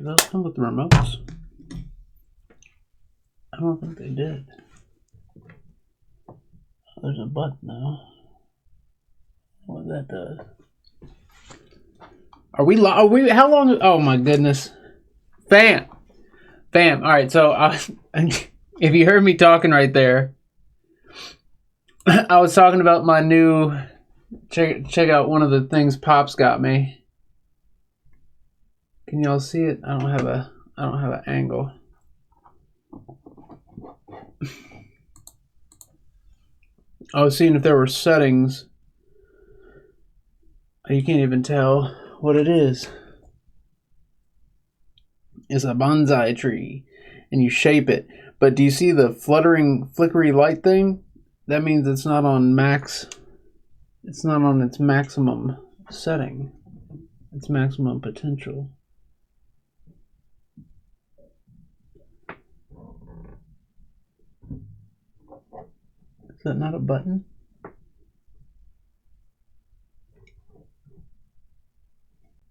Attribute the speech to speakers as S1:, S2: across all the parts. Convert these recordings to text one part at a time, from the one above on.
S1: Do those come with the remotes? I don't think they did. There's a button now. What that does? Are we? How long? Oh my goodness, fam. All right, so if you heard me talking right there, I was talking about my new. Check out one of the things Pops got me. Can y'all see it? I don't have an angle. I was seeing if there were settings. You can't even tell what it is. It's a bonsai tree, and you shape it. But do you see the fluttering, flickery light thing? That means it's not on max. It's not on its maximum setting. Its maximum potential. Is that not a button?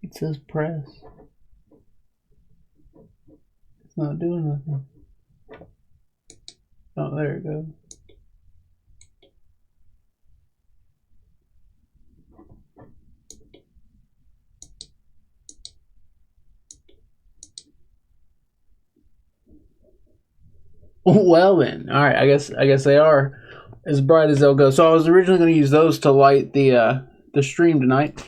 S1: It says press. It's not doing nothing. Oh, there it goes. Well then, all right. I guess they are as bright as they'll go. So I was originally going to use those to light the stream tonight,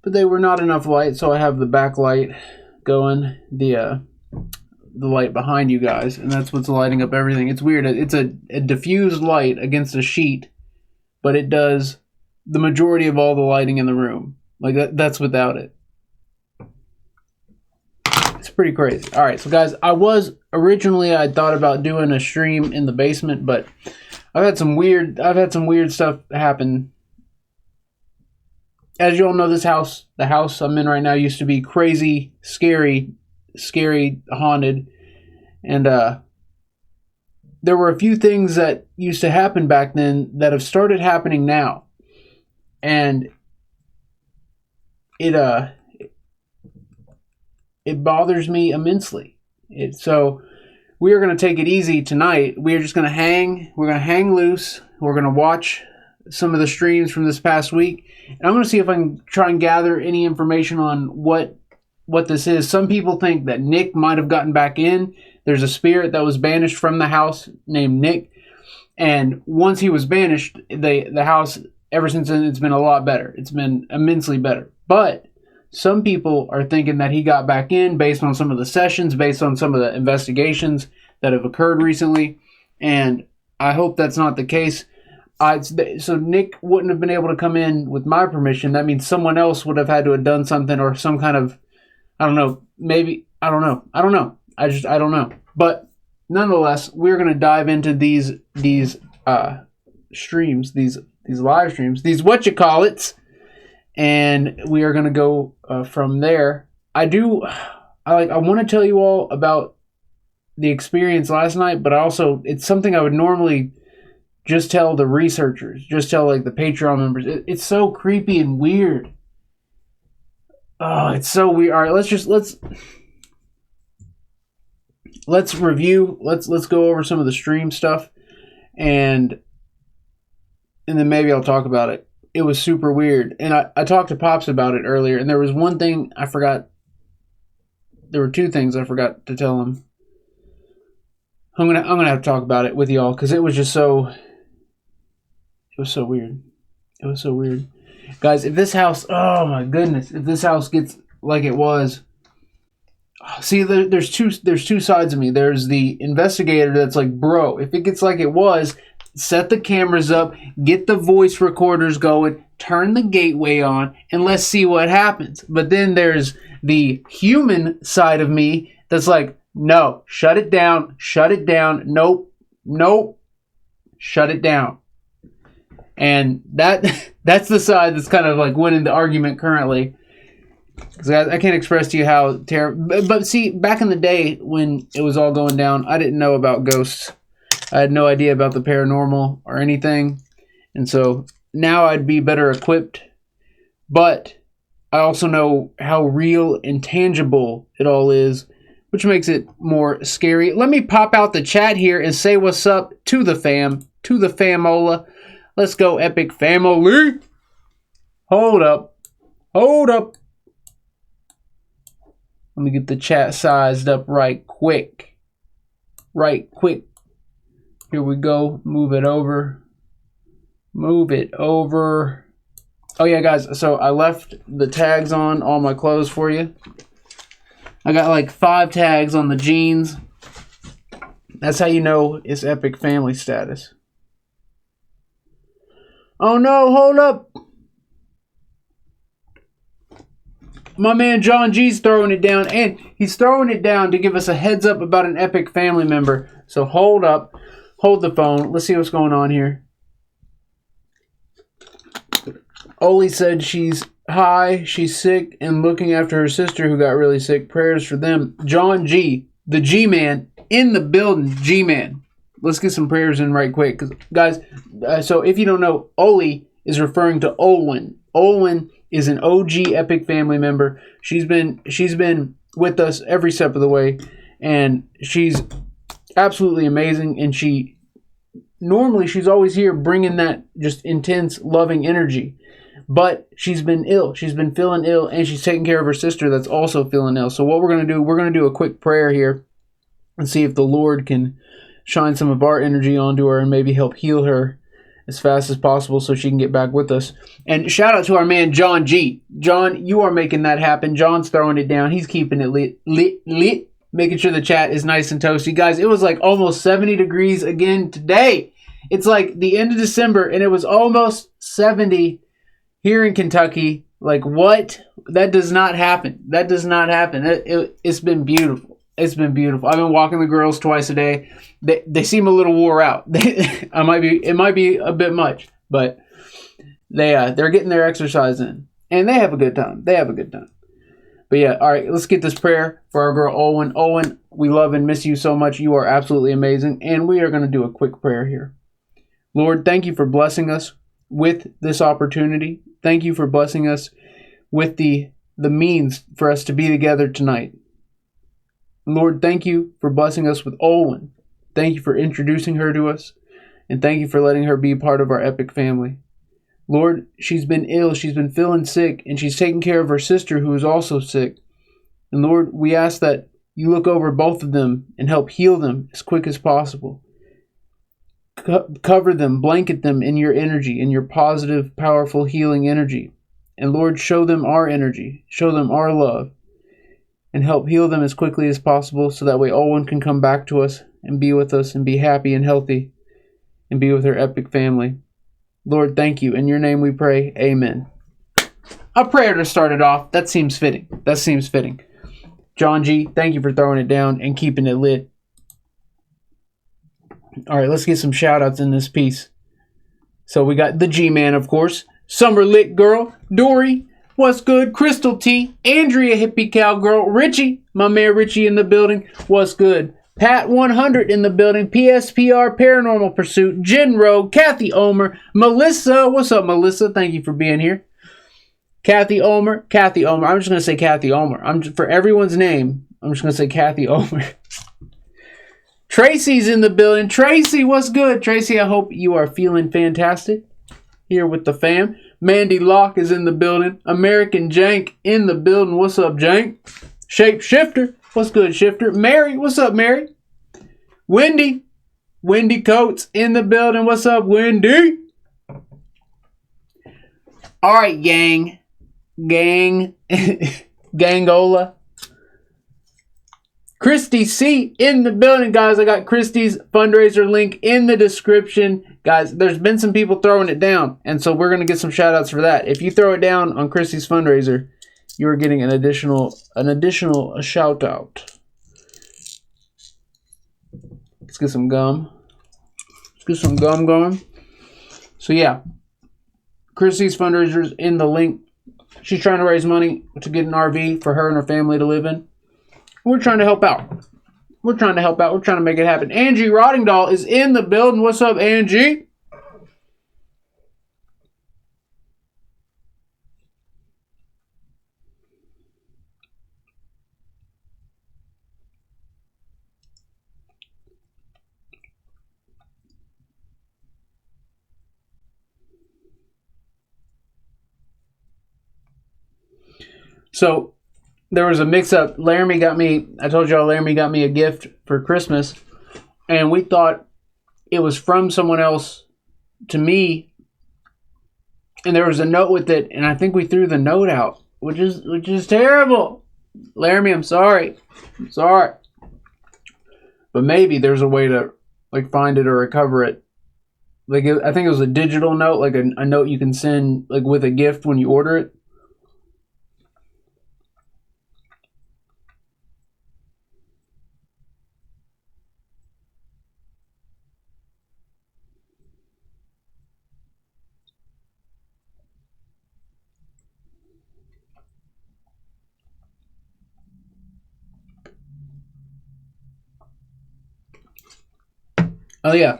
S1: but they were not enough light. So I have the backlight going, the light behind you guys, and that's what's lighting up everything. It's weird. It's a diffused light against a sheet, but it does the majority of all the lighting in the room. Like that's without it. It's pretty crazy. All right, so guys, I thought about doing a stream in the basement, but I've had some weird stuff happen. As you all know, the house I'm in right now used to be crazy, scary, haunted, and there were a few things that used to happen back then that have started happening now, and it bothers me immensely. So we are going to take it easy tonight. We are just going to hang. We're going to hang loose. We're going to watch some of the streams from this past week, and I'm going to see if I can try and gather any information on what this is. Some people think that Nick might have gotten back in. There's a spirit that was banished from the house named Nick, and once he was banished, the house ever since then it's been a lot better. It's been immensely better. But some people are thinking that he got back in based on some of the sessions, based on some of the investigations that have occurred recently, and I hope that's not the case. So Nick wouldn't have been able to come in with my permission. That means someone else would have had to have done something, or some kind of, I don't know, maybe, I don't know. I don't know. But nonetheless, we're going to dive into these streams, these live streams, these whatchamacallits, and we are going to go from there. I want to tell you all about the experience last night, but also it's something I would normally just tell the researchers, just tell like the Patreon members. It's so creepy and weird. Oh, it's so weird. All right, let's review. Let's go over some of the stream stuff, and then maybe I'll talk about it. It was super weird, and I talked to Pops about it earlier, and there was one thing I forgot. There were two things I forgot to tell him. I'm gonna have to talk about it with y'all because it was just so. It was so weird. It was so weird. Guys, if this house, oh my goodness, if this house gets like it was, see, there's two sides of me. There's the investigator that's like, bro, if it gets like it was, set the cameras up, get the voice recorders going, turn the gateway on, and let's see what happens. But then there's the human side of me that's like, no, shut it down, nope, shut it down. And that's the side that's kind of like winning the argument currently. Because I can't express to you how terrible. But see, back in the day when it was all going down, I didn't know about ghosts. I had no idea about the paranormal or anything. And so now I'd be better equipped. But I also know how real and tangible it all is, which makes it more scary. Let me pop out the chat here and say what's up to the fam, to the famola. Let's go, Epic Family. Hold up. Hold up. Let me get the chat sized up right quick. Right quick. Here we go. Move it over. Move it over. Oh yeah, guys. So I left the tags on all my clothes for you. I got like 5 tags on the jeans. That's how you know it's Epic Family status. Oh no, hold up. My man John G's throwing it down, and he's throwing it down to give us a heads up about an Epic Family member. So hold up. Hold the phone. Let's see what's going on here. Oli said she's high, she's sick, and looking after her sister who got really sick. Prayers for them. John G, the G-Man, in the building. G-Man. Let's get some prayers in right quick. Guys, so if you don't know, Oli is referring to Olwen. Olwen is an OG Epic Family member. She's been with us every step of the way, and she's absolutely amazing. And normally she's always here bringing that just intense, loving energy. But she's been ill. She's been feeling ill, and she's taking care of her sister that's also feeling ill. So what we're going to do, we're going to do a quick prayer here and see if the Lord can shine some of our energy onto her and maybe help heal her as fast as possible so she can get back with us. And shout out to our man John G. John, you are making that happen. John's throwing it down. He's keeping it lit, making sure the chat is nice and toasty. Guys, it was like almost 70 degrees again today. It's like the end of December, and it was almost 70 here in Kentucky. Like, what? That does not happen. That does not happen. It's been beautiful. It's been beautiful. I've been walking the girls twice a day. They seem a little wore out. It might be a bit much, but they're getting their exercise in, and they have a good time. They have a good time. But yeah, all right, let's get this prayer for our girl Owen. Owen, we love and miss you so much. You are absolutely amazing, and we are going to do a quick prayer here. Lord, thank you for blessing us with this opportunity. Thank you for blessing us with the means for us to be together tonight. Lord, thank you for blessing us with Olwen. Thank you for introducing her to us, and thank you for letting her be part of our Epic family. Lord, she's been ill, she's been feeling sick, and she's taking care of her sister who is also sick. And Lord, we ask that you look over both of them and help heal them as quick as possible. Cover them, blanket them in your energy, in your positive, powerful, healing energy. And Lord, show them our energy, show them our love, and help heal them as quickly as possible so that way Owen can come back to us and be with us and be happy and healthy and be with her Epic family. Lord, thank you. In your name we pray. Amen. A prayer to start it off. That seems fitting. That seems fitting. John G, thank you for throwing it down and keeping it lit. All right, let's get some shout-outs in this piece. So we got the G-Man, of course. Summer Lit Girl. Dory. What's good? Crystal T. Andrea Hippie Cowgirl. Richie. My man Richie in the building. What's good? Pat 100 in the building. PSPR Paranormal Pursuit. Jen Rowe. Kathy Omer. Melissa. What's up, Melissa? Thank you for being here. Kathy Omer. Kathy Omer. I'm just going to say Kathy Omer. For everyone's name, I'm just going to say Kathy Omer. Tracy's in the building. Tracy, what's good? Tracy, I hope you are feeling fantastic here with the fam. Mandy Locke is in the building. American Jank in the building. What's up, Jank? Shape Shifter. What's good, Shifter? Mary. What's up, Mary? Wendy. Wendy Coates in the building. What's up, Wendy? All right, gang. Gangola. Christy C in the building, guys. I got Christy's fundraiser link in the description. Guys, there's been some people throwing it down, and so we're going to get some shout outs for that. If you throw it down on Christy's fundraiser, you're getting an additional shout out. Let's get some gum. Let's get some gum going. So yeah, Christy's fundraiser's in the link. She's trying to raise money to get an RV for her and her family to live in. We're trying to help out. We're trying to help out. We're trying to make it happen. Angie Rottingdahl is in the building. What's up, Angie? So there was a mix-up. I told y'all Laramie got me a gift for Christmas, and we thought it was from someone else to me, and there was a note with it, and I think we threw the note out, which is terrible. Laramie, I'm sorry. But maybe there's a way to like find it or recover it. Like I think it was a digital note, like a note you can send like with a gift when you order it. Oh yeah,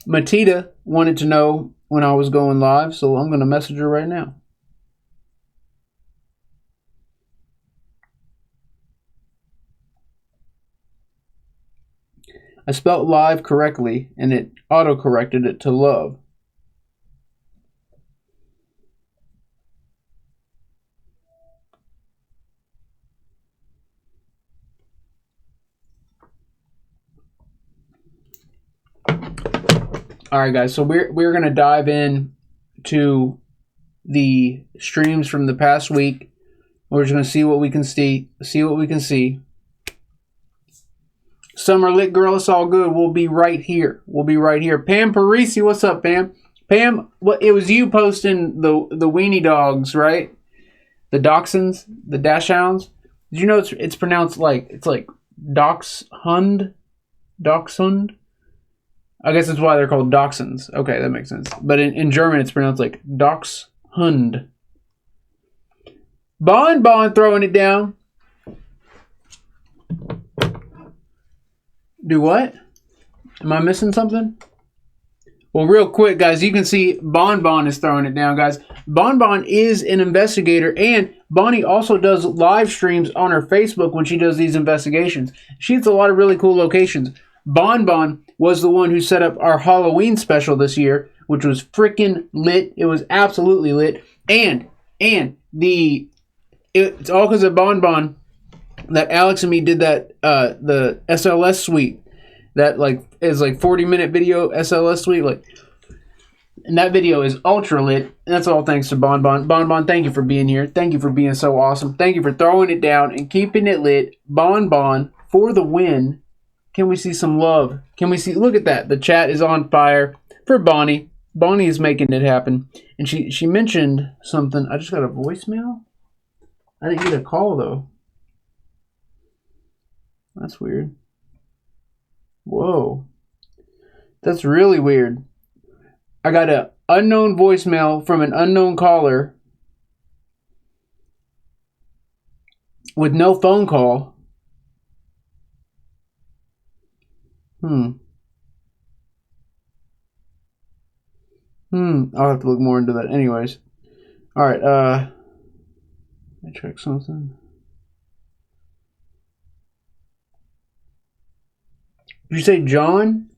S1: Matita wanted to know when I was going live, so I'm going to message her right now. I spelled live correctly, and it auto-corrected it to love. All right, guys. So we're gonna dive in to the streams from the past week. We're just gonna see what we can see. Summer Lit Girl, it's all good. We'll be right here. Pam Parisi, what's up, Pam? Pam, what? It was you posting the weenie dogs, right? The dachshunds, the dachshunds. Did you know it's pronounced like dachshund? Dachshund? I guess that's why they're called dachshunds. Okay, that makes sense. But in German, it's pronounced like dachshund. Bon throwing it down. Do what? Am I missing something? Well, real quick, guys, you can see Bon is throwing it down, guys. Bon is an investigator, and Bonnie also does live streams on her Facebook when she does these investigations. She hits a lot of really cool locations. Bon was the one who set up our Halloween special this year, which was freaking lit. It was absolutely lit. And it's all because of Bon that Alex and me did that the SLS suite. That is 40-minute video SLS suite. And that video is ultra lit. And that's all thanks to Bon. Bon, thank you for being here. Thank you for being so awesome. Thank you for throwing it down and keeping it lit. Bon for the win. Can we see some love? Look at that. The chat is on fire for Bonnie. Bonnie is making it happen. And she mentioned something. I just got a voicemail. I didn't get a call, though. That's weird. Whoa. That's really weird. I got an unknown voicemail from an unknown caller with no phone call. I'll have to look more into that. Anyways. Alright, let me check something. Did you say John?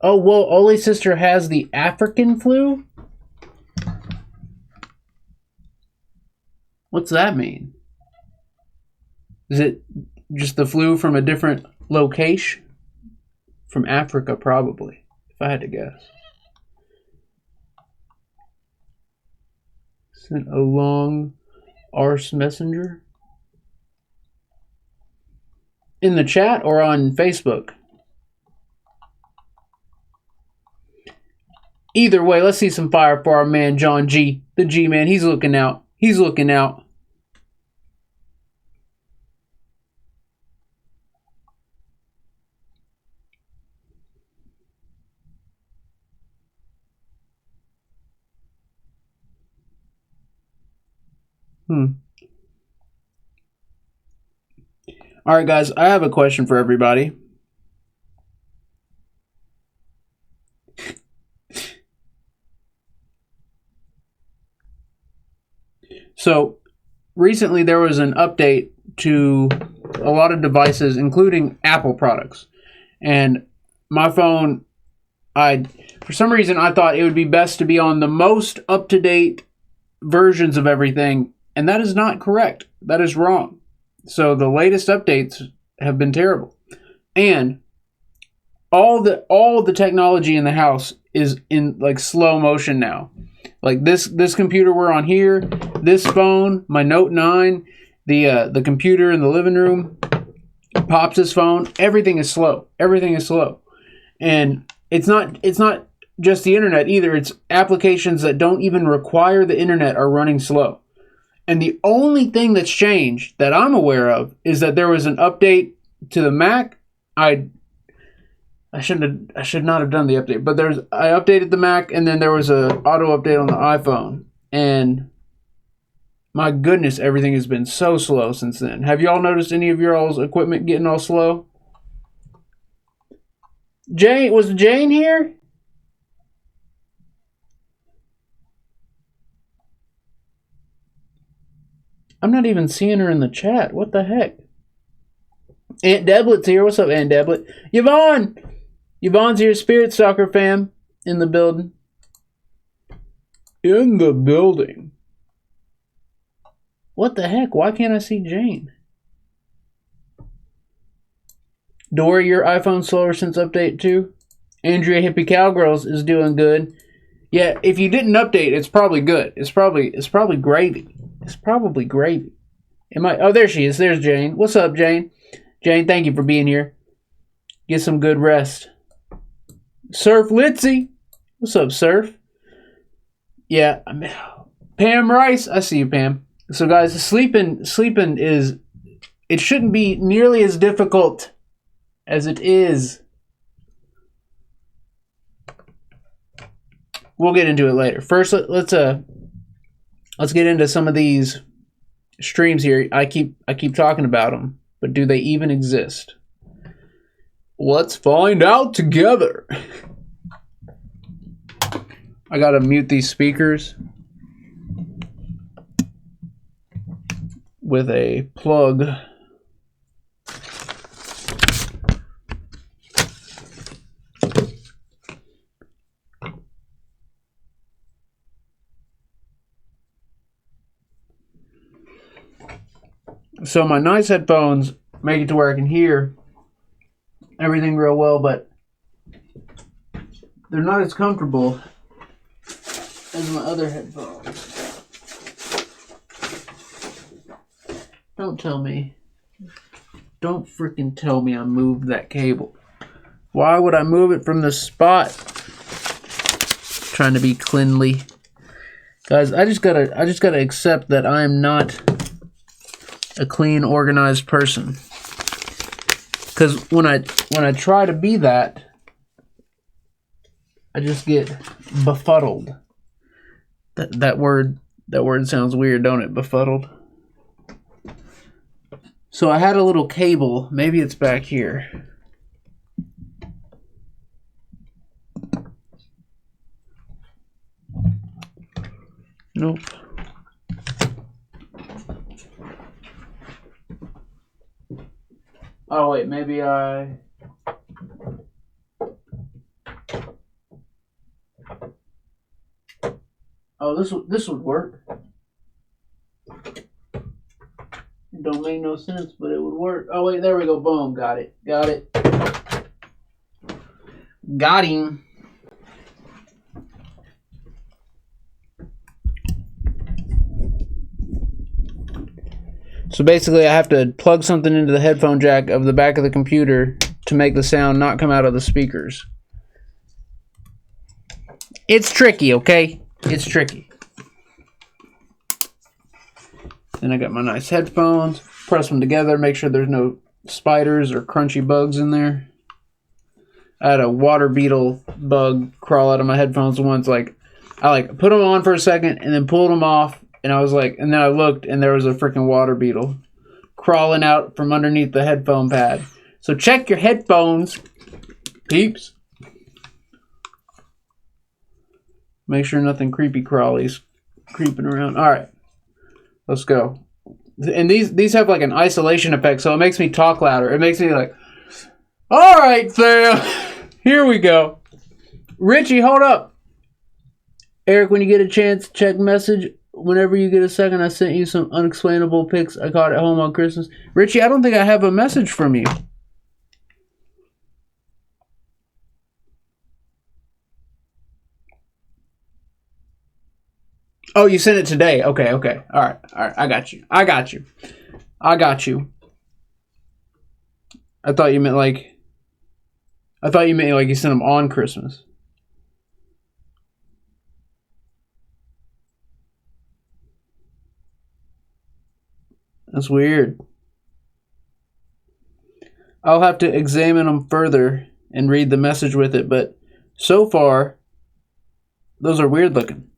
S1: Oh, well, Ollie's sister has the African flu? What's that mean? Is it just the flu from a different location? From Africa, probably, if I had to guess. Sent a long arse messenger? In the chat or on Facebook? Either way, let's see some fire for our man John G. The G man, he's looking out. All right, guys, I have a question for everybody. So, recently there was an update to a lot of devices, including Apple products. And my phone, for some reason, I thought it would be best to be on the most up-to-date versions of everything And that is not correct. That is wrong. So the latest updates have been terrible. And all the technology in the house is in like slow motion now. Like this computer we're on here, this phone, my Note 9, the computer in the living room, Pops' phone, everything is slow. Everything is slow. And it's not just the internet either. It's applications that don't even require the internet are running slow. And the only thing that's changed that I'm aware of is that there was an update to the Mac. I should not have done the update, but I updated the Mac, and then there was a auto update on the iPhone. And my goodness, everything has been so slow since then. Have y'all noticed any of your all's equipment getting all slow? Was Jane here? I'm not even seeing her in the chat. What the heck? Aunt Deblet's here. What's up, Aunt Deblet? Yvonne! Yvonne's here. Spirit Stalker fam in the building. In the building. What the heck? Why can't I see Jane? Dory, your iPhone slower since update 2. Andrea Hippie Cowgirls is doing good. Yeah, if you didn't update, it's probably good. It's probably gravy. It's probably gravy. Oh, there she is. There's Jane. What's up, Jane? Jane, thank you for being here. Get some good rest. Surf Litzy. What's up, Surf? Yeah, Pam Rice. I see you, Pam. So, guys, sleeping is... It shouldn't be nearly as difficult as it is. We'll get into it later. First, let's get into some of these streams here. I keep talking about them, but do they even exist? Let's find out together. I gotta mute these speakers with a plug. So my nice headphones make it to where I can hear everything real well, but they're not as comfortable as my other headphones. Don't freaking tell me I moved that cable. Why would I move it from the spot? Trying to be cleanly. Guys, I just gotta accept that I am not a clean, organized person. Because when I try to be that, I just get befuddled. That word sounds weird, don't it? Befuddled. So I had a little cable. Maybe it's back here. Nope. Oh wait, maybe I... Oh, this would work. It don't make no sense, but it would work. Oh wait, there we go. Boom, got it. Got him. So basically I have to plug something into the headphone jack of the back of the computer to make the sound not come out of the speakers. It's tricky, okay? It's tricky. Then I got my nice headphones. Press them together, make sure there's no spiders or crunchy bugs in there. I had a water beetle bug crawl out of my headphones once. I put them on for a second and then pulled them off. And I was like, and then I looked and there was a freaking water beetle crawling out from underneath the headphone pad. So check your headphones, peeps. Make sure nothing creepy crawly's creeping around. All right, let's go. And these have like an isolation effect, so it makes me talk louder. It makes me like, all right, fam, here we go. Richie, hold up. Eric, when you get a chance, check message. whenever you get a second, I sent you some unexplainable pics I caught at home on Christmas. Richie, I don't think I have a message from you. Oh, you sent it today. Okay. All right. I got you. I thought you meant like you sent them on Christmas. That's weird. I'll have to examine them further and read the message with it, but so far, those are weird looking.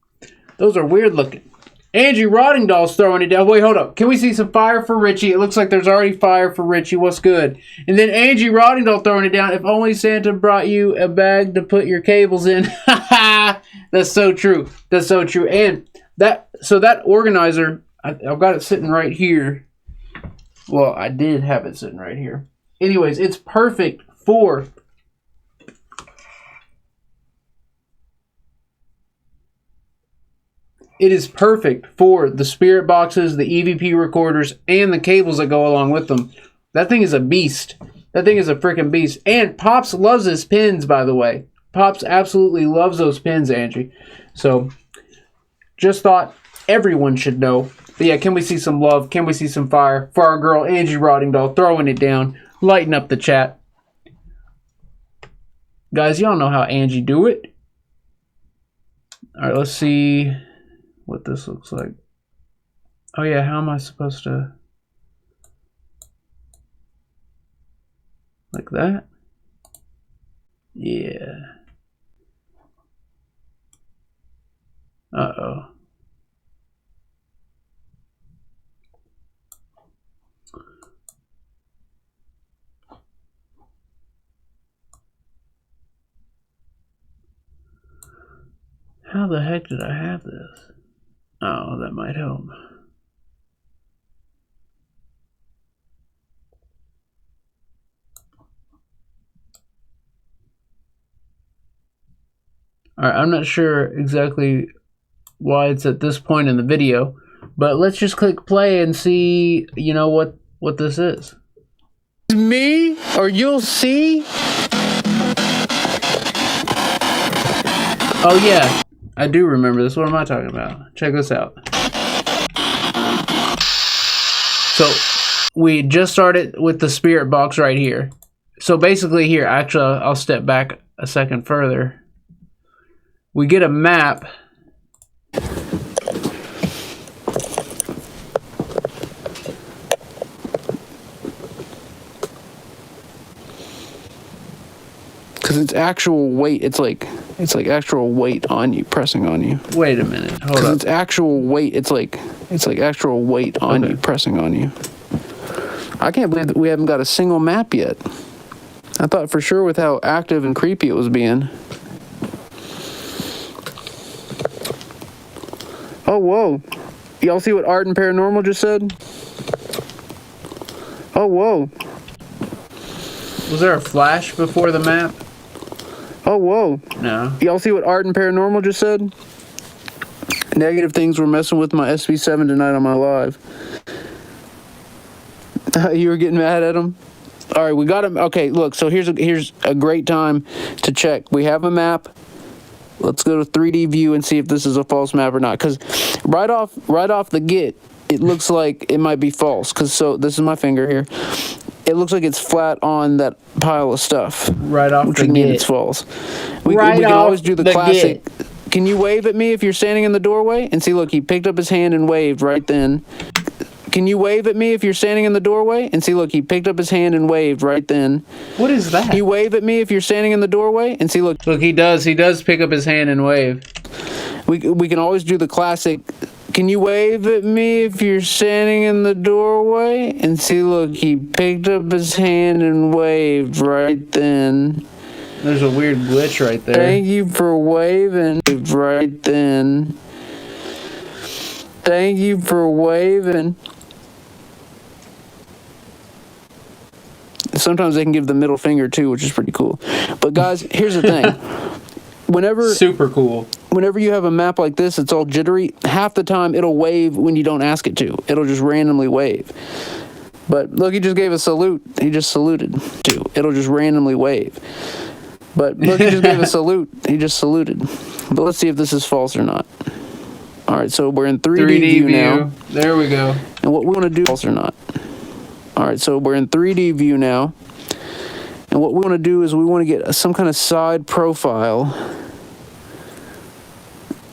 S1: Angie Roddingdahl's throwing it down. Wait, hold up. Can we see some fire for Richie? It looks like there's already fire for Richie. What's good? And then Angie Roddingdahl throwing it down. If only Santa brought you a bag to put your cables in. That's so true. And that organizer, I've got it sitting right here. Well, I did have it sitting right here. Anyways, it's perfect for... It is perfect for the spirit boxes, the EVP recorders, and the cables that go along with them. That thing is a beast. That thing is a freaking beast. And Pops loves his pins, by the way. Pops absolutely loves those pins, Angie. So, just thought everyone should know. But yeah, can we see some love? Can we see some fire for our girl Angie Roddingdahl throwing it down, lighting up the chat? Guys, y'all know how Angie do it. All right, let's see what this looks like. Oh yeah, how am I supposed to... Like that? Yeah. Uh-oh. How the heck did I have this? Oh, that might help. Alright, I'm not sure exactly why it's at this point in the video, but let's just click play and see, you know, what this is. Me, or you'll see. Oh yeah, I do remember this. What am I talking about? Check this out. So we just started with the spirit box right here. So basically here, actually, I'll step back a second further. We get a map. Because it's actual weight. It's like actual weight on you, pressing on you. Wait a minute. Hold up. It's actual weight. It's like actual weight on you, pressing on you. I can't believe that we haven't got a single map yet. I thought for sure with how active and creepy it was being. Oh, whoa. Y'all see what Art and Paranormal just said? Oh, whoa. Was there a flash before the map? Oh, whoa. No. Y'all see what Art and Paranormal just said? Negative things were messing with my SB7 tonight on my live. You were getting mad at him? All right, we got him. Okay, look, so here's a great time to check. We have a map. Let's go to 3D view and see if this is a false map or not. Because right off the get, it looks like it might be false. Because so this is my finger here. It looks like it's flat on that pile of stuff. Right off the get. Which would mean it's false. We can always do the classic. Can you wave at me if you're standing in the doorway? And see, look, he picked up his hand and waved right then. Can you wave at me if you're standing in the doorway? And see, look, he picked up his hand and waved right then. What is that? Can you wave at me if you're standing in the doorway? And see, look. Look, he does pick up his hand and wave. We can always do the classic. Can you wave at me if you're standing in the doorway? And see, look, he picked up his hand and waved right then. There's a weird glitch right there. Thank you for waving right then. Thank you for waving. Sometimes they can give the middle finger too, which is pretty cool. But guys, here's the thing. Super cool. whenever you have a map like this, it's all jittery. Half the time, it'll wave when you don't ask it to. It'll just randomly wave. But look, he just gave a salute. He just saluted. It'll just randomly wave. But look, he just gave a salute. He just saluted. But let's see if this is false or not. All right, so we're in 3D view now.
S2: There we go.
S1: And what we want to do, false or not. All right, so we're in 3D view now. And what we want to do is we want to get some kind of side profile.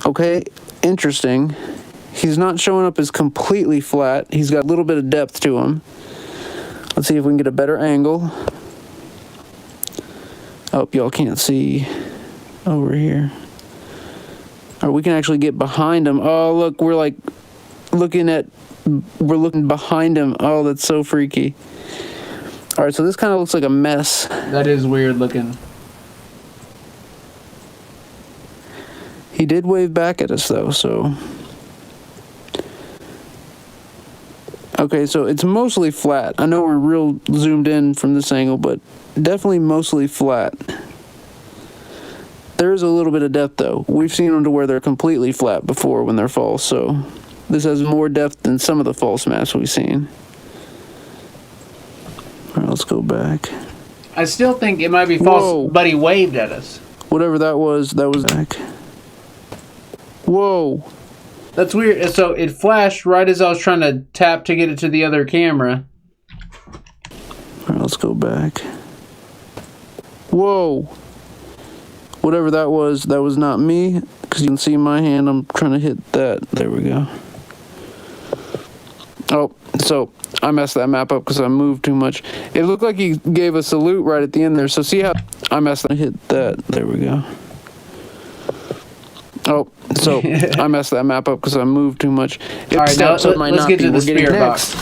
S1: Okay, interesting. He's not showing up as completely flat. He's got a little bit of depth to him. Let's see if we can get a better angle. Oh, y'all can't see over here. Or we can actually get behind him. Oh, look, we're like looking behind him. Oh, that's so freaky. All right, so this kind of looks like a mess.
S2: That is weird looking.
S1: He did wave back at us, though, so... Okay, so it's mostly flat. I know we're real zoomed in from this angle, but definitely mostly flat. There is a little bit of depth, though. We've seen them to where they're completely flat before when they're false, so this has more depth than some of the false maps we've seen. All right, let's go back.
S2: I still think it might be false, whoa, but he waved at us.
S1: Whatever that was back. Whoa.
S2: That's weird. So it flashed right as I was trying to tap to get it to the other camera.
S1: All right, let's go back. Whoa. Whatever that was not me, because you can see my hand. I'm trying to hit that. There we go. Oh, so I messed that map up because I moved too much. It looked like he gave a salute right at the end there. So see how I hit that. There we go. Oh, so I messed that map up because I moved too much.
S2: All right, now let's get to the spirit box.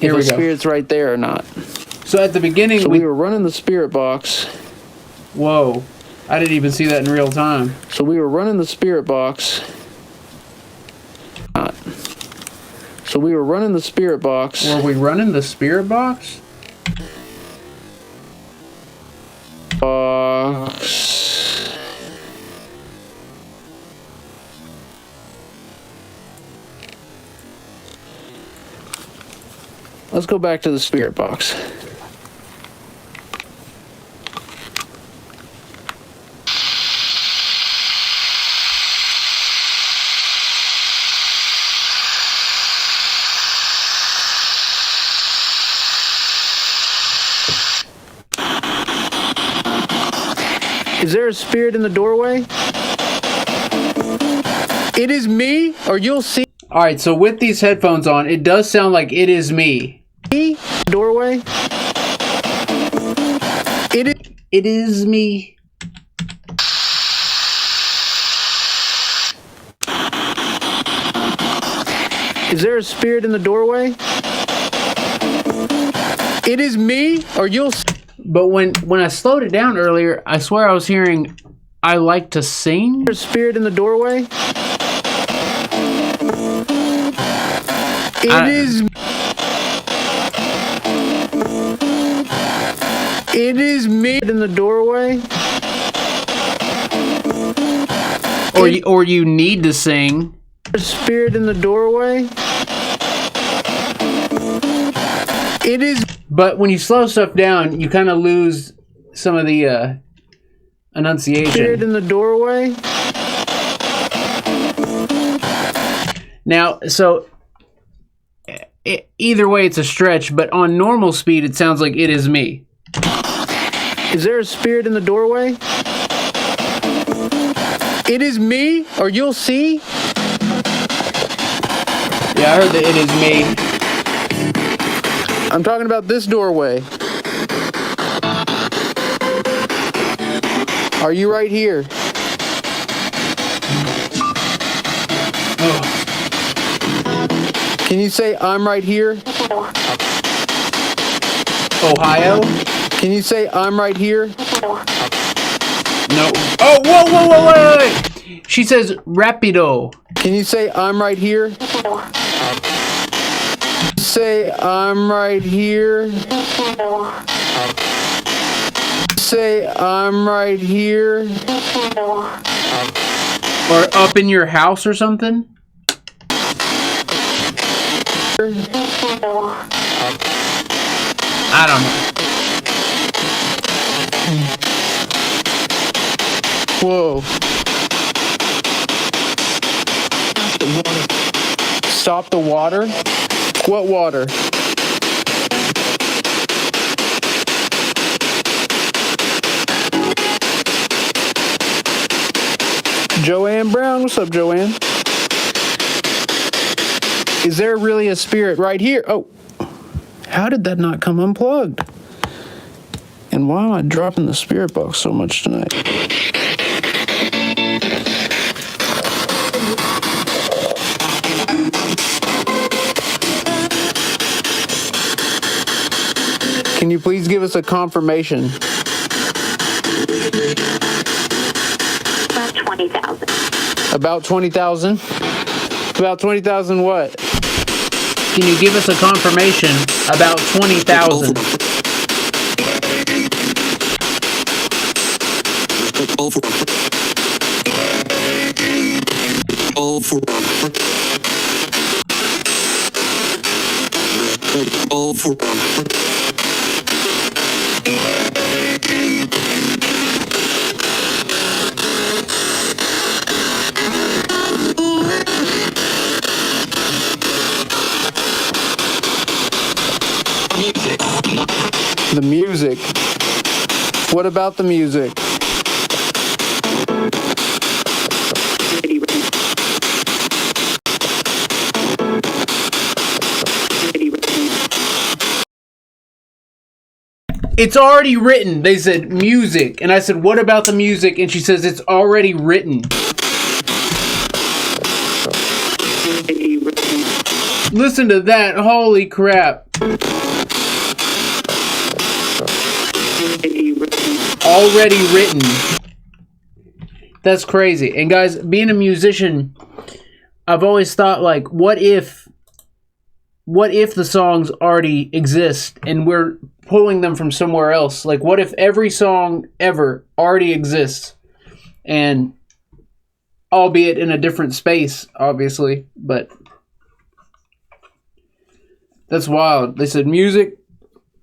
S1: Here we go. If the spirit's right there or not.
S2: So at the beginning,
S1: we were running the spirit box.
S2: Whoa, I didn't even see that in real time.
S1: So we were running the spirit box. So we were running the spirit box.
S2: Were we running the spirit box?
S1: Let's go back to the spirit box. Is there a spirit in the doorway? It is me, or you'll see.
S2: All right, so with these headphones on, it does sound like it is me.
S1: Doorway.
S2: It is me.
S1: Is there a spirit in the doorway? It is me, or you'll.
S2: But when I slowed it down earlier, I swear I was hearing, "I like to sing."
S1: There's a spirit in the doorway. It is me in the doorway.
S2: Or you need to sing.
S1: There's a spirit in the doorway. It is.
S2: But when you slow stuff down, you kind of lose some of the enunciation.
S1: Spirit in the doorway.
S2: Now, so either way, it's a stretch. But on normal speed, it sounds like it is me.
S1: Is there a spirit in the doorway? It is me, or you'll see.
S2: Yeah, I heard that it is me.
S1: I'm talking about this doorway. Are you right here?
S2: Oh.
S1: Can you say I'm right here?
S2: Ohio?
S1: Can you say I'm right here?
S2: No. Oh, whoa, wait. She says rapido.
S1: Can you say I'm right here? Say I'm right here. Say I'm right here.
S2: Or up in your house or something? I don't know. Whoa. Stop the water? What water? Joanne Brown, what's up, Joanne? Is there really a spirit right here? Oh, how did that not come unplugged? And why am I dropping the spirit box so much tonight? Can you please give us a confirmation?
S3: About 20,000.
S2: About 20,000? About 20,000 what? Can you give us a confirmation about 20,000? The music. What about the music? It's already written. They said music. And I said, what about the music? And she says, it's already written. Listen to that. Holy crap. Already written. That's crazy. And guys, being a musician, I've always thought, like, what if the songs already exist and we're pulling them from somewhere else? Like, what if every song ever already exists, and albeit in a different space, obviously, but that's wild. They said music.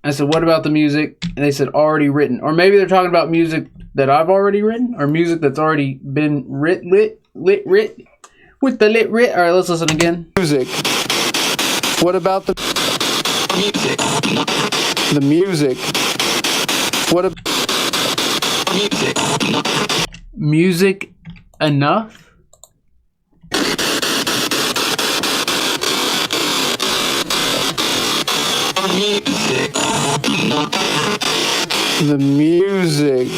S2: I said, what about the music? And they said already written. Or maybe they're talking about music that I've already written, or music that's already been lit with the lit writ. All right, let's listen again. Music. What about the music? The music. What about music? Music enough? The music.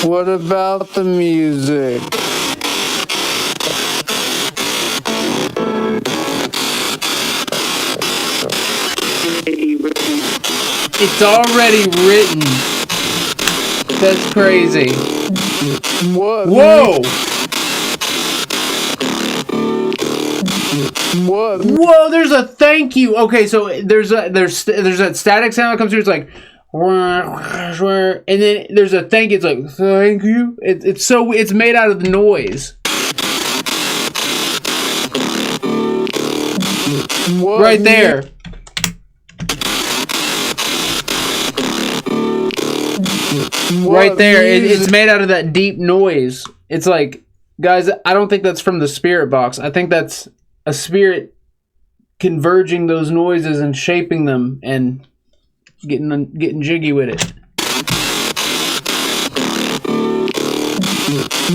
S2: What about the music? It's already written. That's crazy. What? Whoa! What? Whoa! There's a thank you. Okay, so there's that static sound that comes through. It's like, and then there's a thank you. It's like thank you. It's made out of the noise. What? Right there. Right there. It's made out of that deep noise. It's like, guys, I don't think that's from the spirit box. I think that's a spirit converging those noises and shaping them and getting jiggy with it.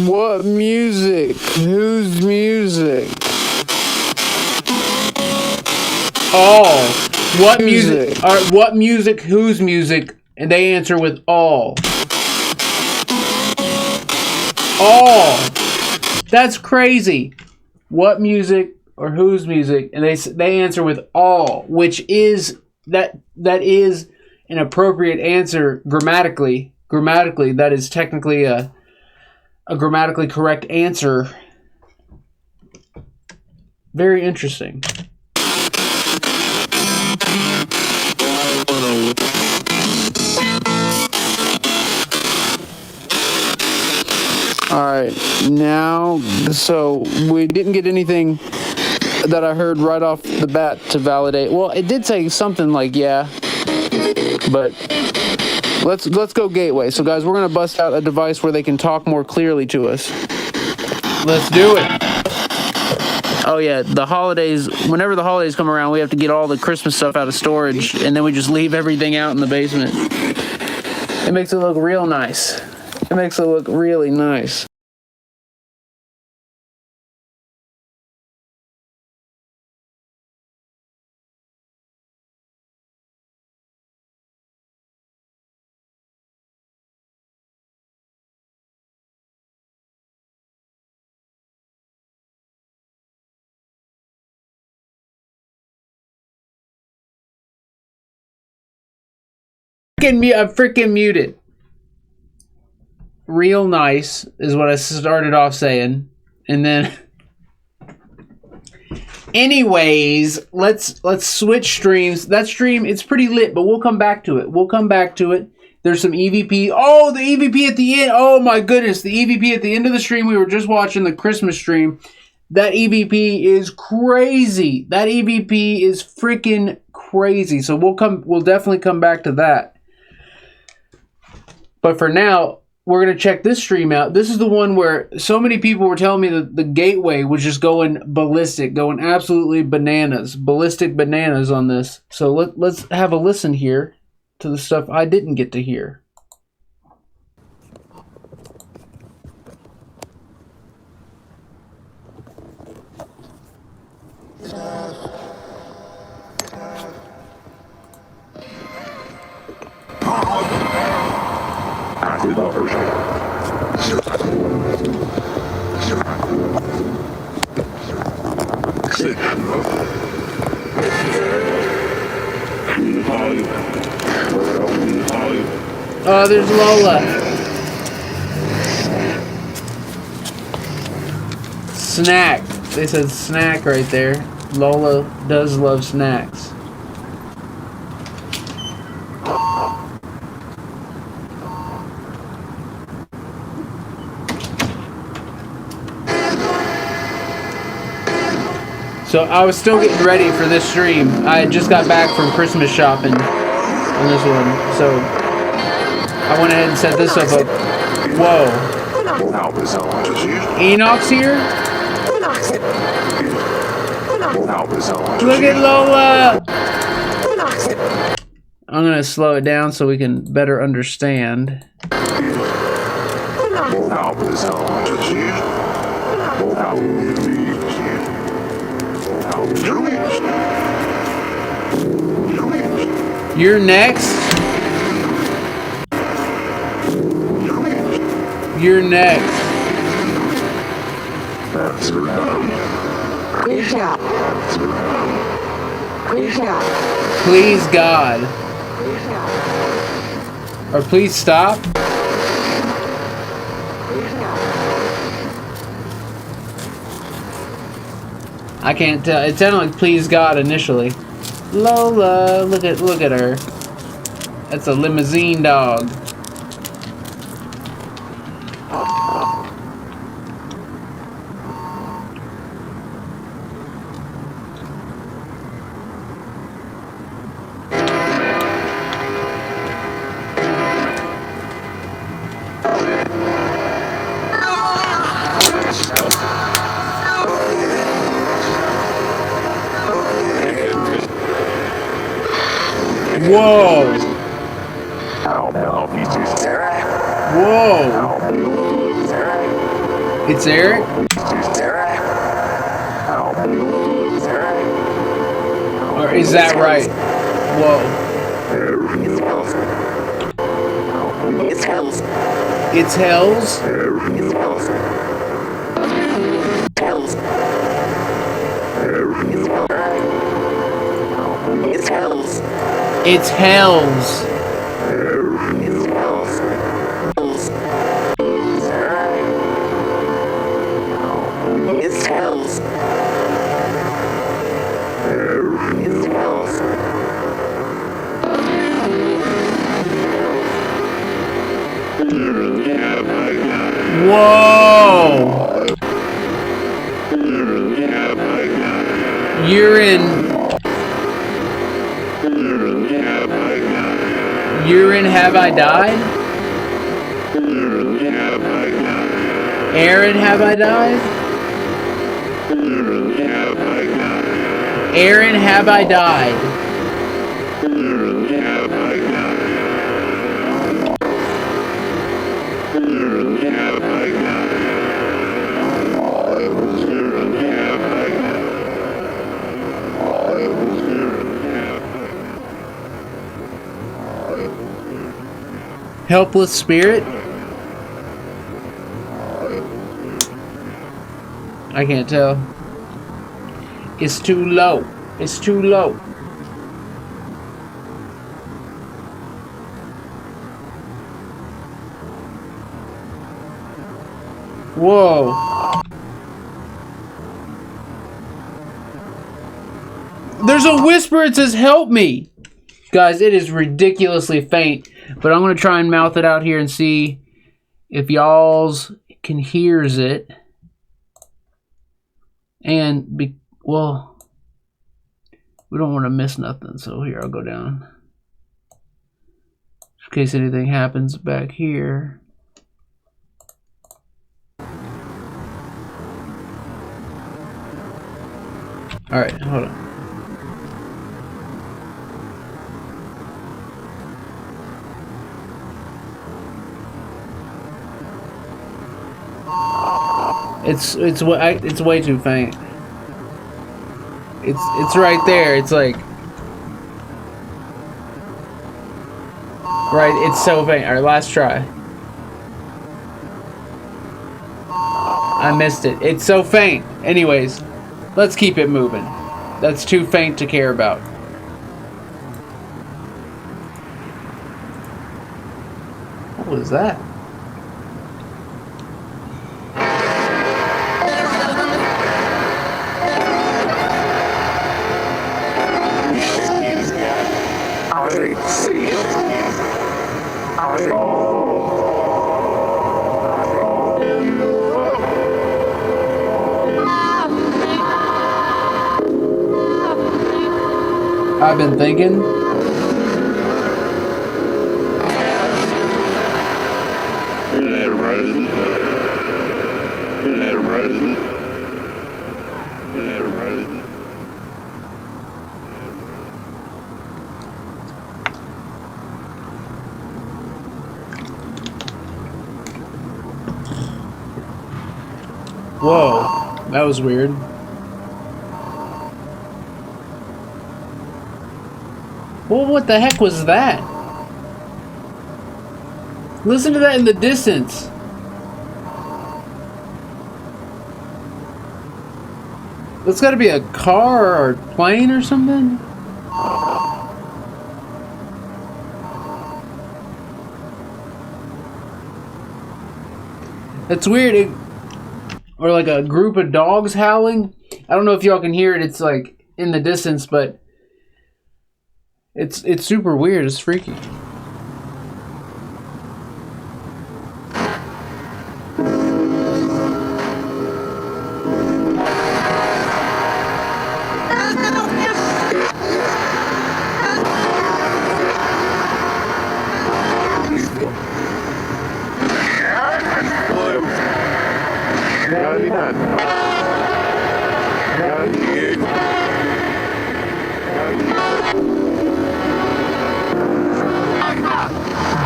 S2: What music? Whose music? All. What music? What music? Whose music? And they answer with all. All. That's crazy. What music or whose music? And they answer with all, which is that is an appropriate answer grammatically. Grammatically, that is technically a grammatically correct answer. Very interesting. Alright, now, so we didn't get anything that I heard right off the bat to validate. Well, it did say something like, yeah, but let's go gateway. So guys, we're going to bust out a device where they can talk more clearly to us.
S1: Let's do it.
S2: Oh yeah, the holidays, whenever the holidays come around, we have to get all the Christmas stuff out of storage, and then we just leave everything out in the basement. It makes it look real nice. It makes it look really nice.
S1: I'm freaking muted. Real nice is what I started off saying. And then anyways, let's switch streams. That stream, it's pretty lit, but we'll come back to it. There's some EVP. Oh, the EVP at the end. Oh my goodness, the EVP at the end of the stream. We were just watching the Christmas stream. That EVP is crazy. That EVP is freaking crazy. So we'll definitely come back to that. But for now, we're going to check this stream out. This is the one where so many people were telling me that the gateway was just going ballistic, going absolutely bananas, ballistic bananas on this. So let's have a listen here to the stuff I didn't get to hear. Oh, there's Lola. Snack. They said snack right there. Lola does love snacks. So I was still getting ready for this stream. I had just got back from Christmas shopping on this one. So I went ahead and set this up. Whoa. Enoch's here? Look at Lola! I'm going to slow it down so we can better understand. You're next? You're next. Please God. Or please stop. I can't tell. It sounded like please God initially. Lola, look at her. That's a limousine dog. Whoa! Whoa! It's Eric? Or is that right? Whoa. It's Hells. It's Hells? It's Hells. It's Hells. It's Hells. Whoa!
S2: Urine, have I died? Aaron, have I died? Aaron, have I died? Helpless spirit? I can't tell. It's too low. It's too low. Whoa. There's a whisper. It says, help me. Guys, it is ridiculously faint. But I'm going to try and mouth it out here and see if y'all's can hears it. And, well, we don't want to miss nothing. So here, I'll go down. In case anything happens back here. Alright, hold on. It's way too faint. It's right there. It's like right. It's so faint. All right, last try. I missed it. It's so faint. Anyways, let's keep it moving. That's too faint to care about. What was that? I've been thinking. Whoa, that was weird. Well, what the heck was that? Listen to that in the distance. That's got to be a car or a plane or something. That's weird. Or like a group of dogs howling. I don't know if y'all can hear it. It's like in the distance, but it's super weird. It's freaky.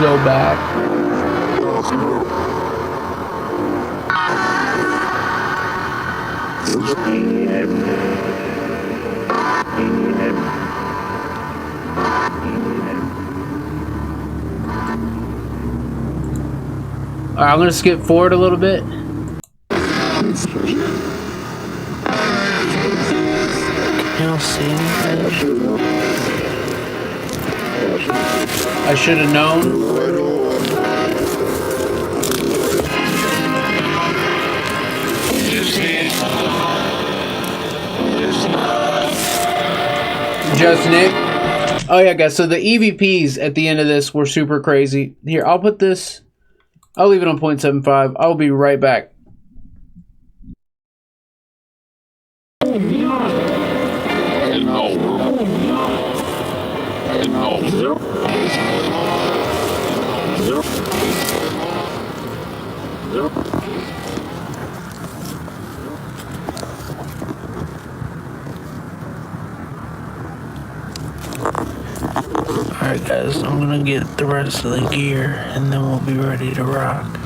S2: Go back. Alright, I'm gonna skip forward a little bit. I don't see anything. I should have known. Just Nick. Oh yeah, guys. So the EVPs at the end of this were super crazy. Here, I'll put this. I'll leave it on 0.75. I'll be right back. Alright guys, I'm gonna get the rest of the gear and then we'll be ready to rock.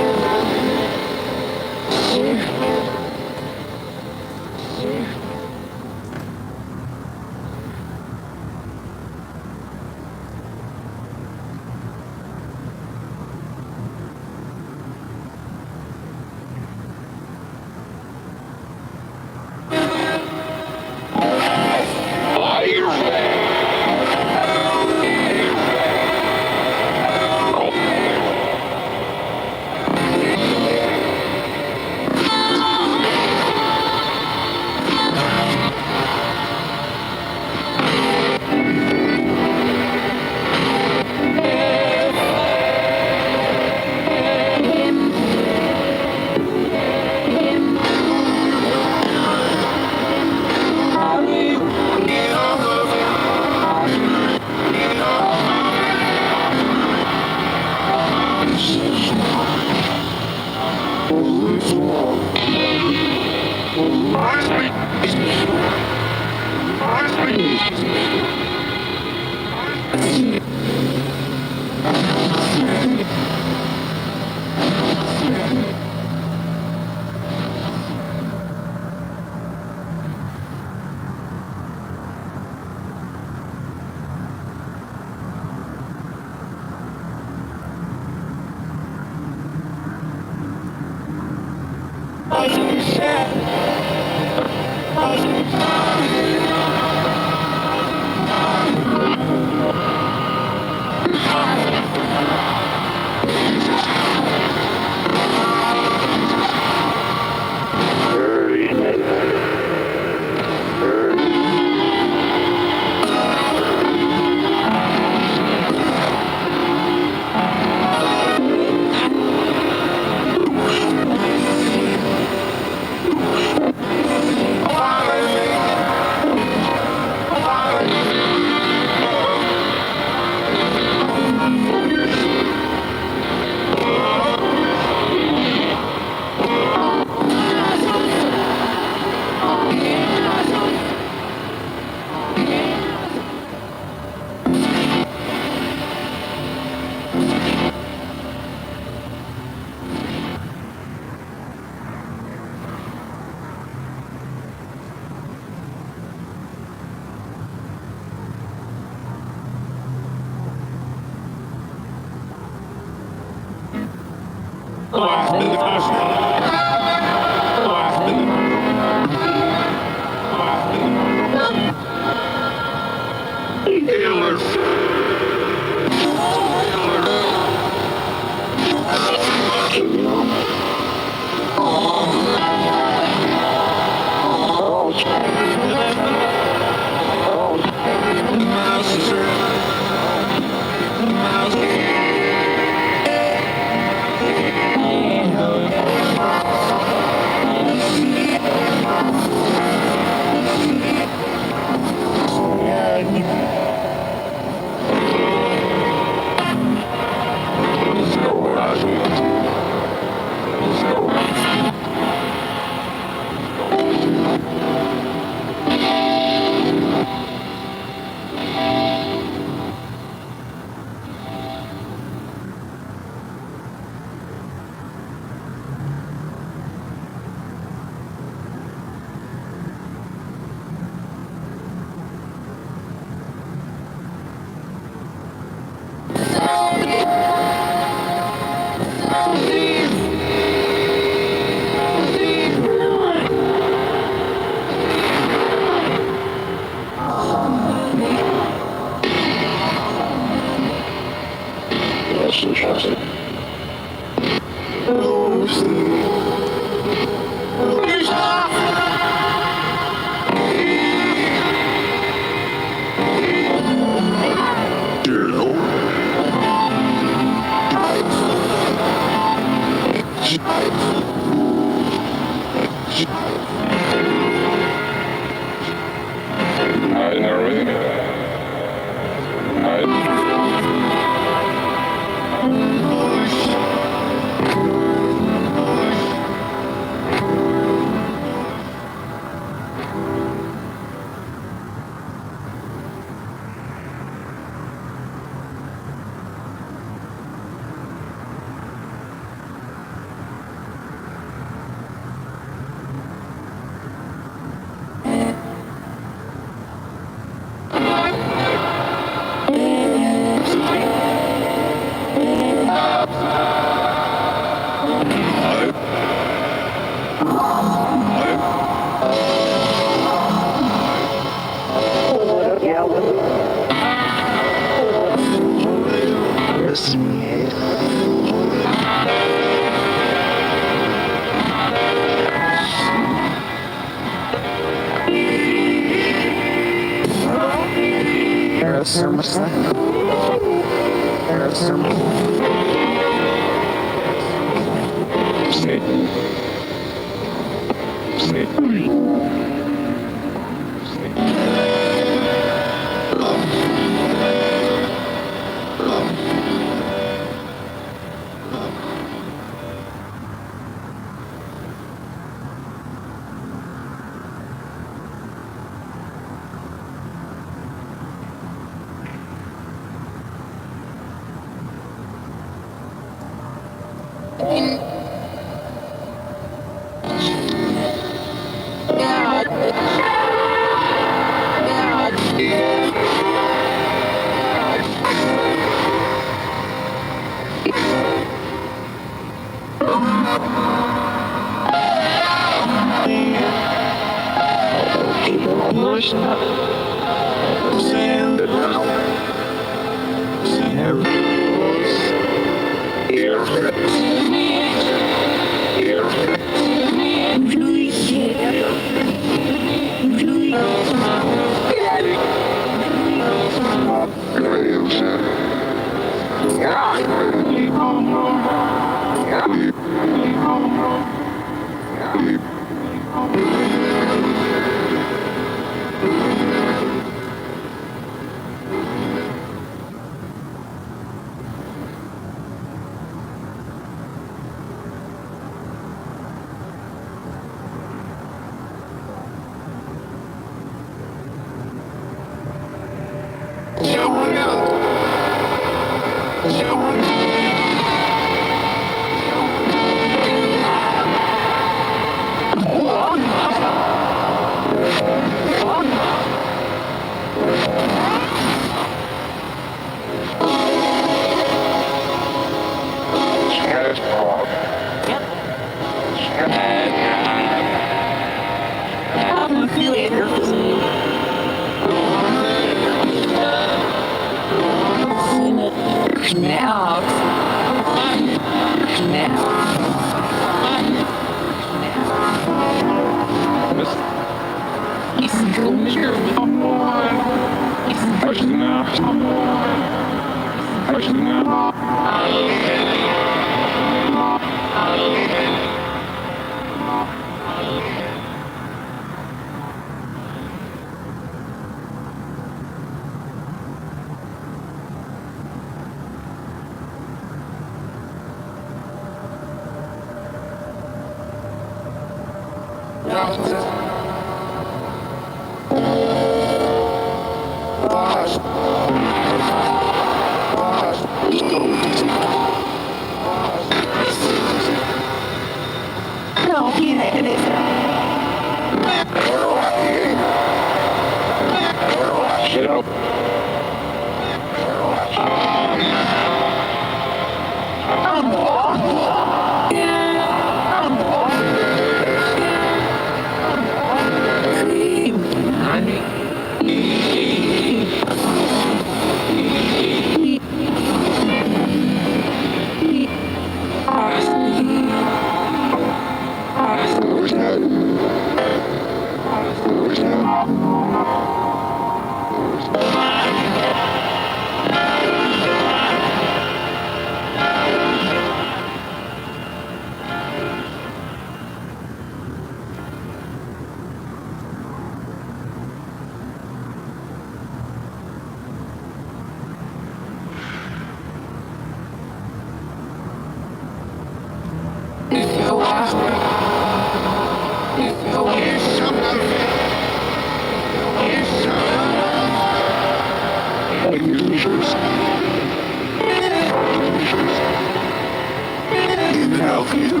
S4: Help you.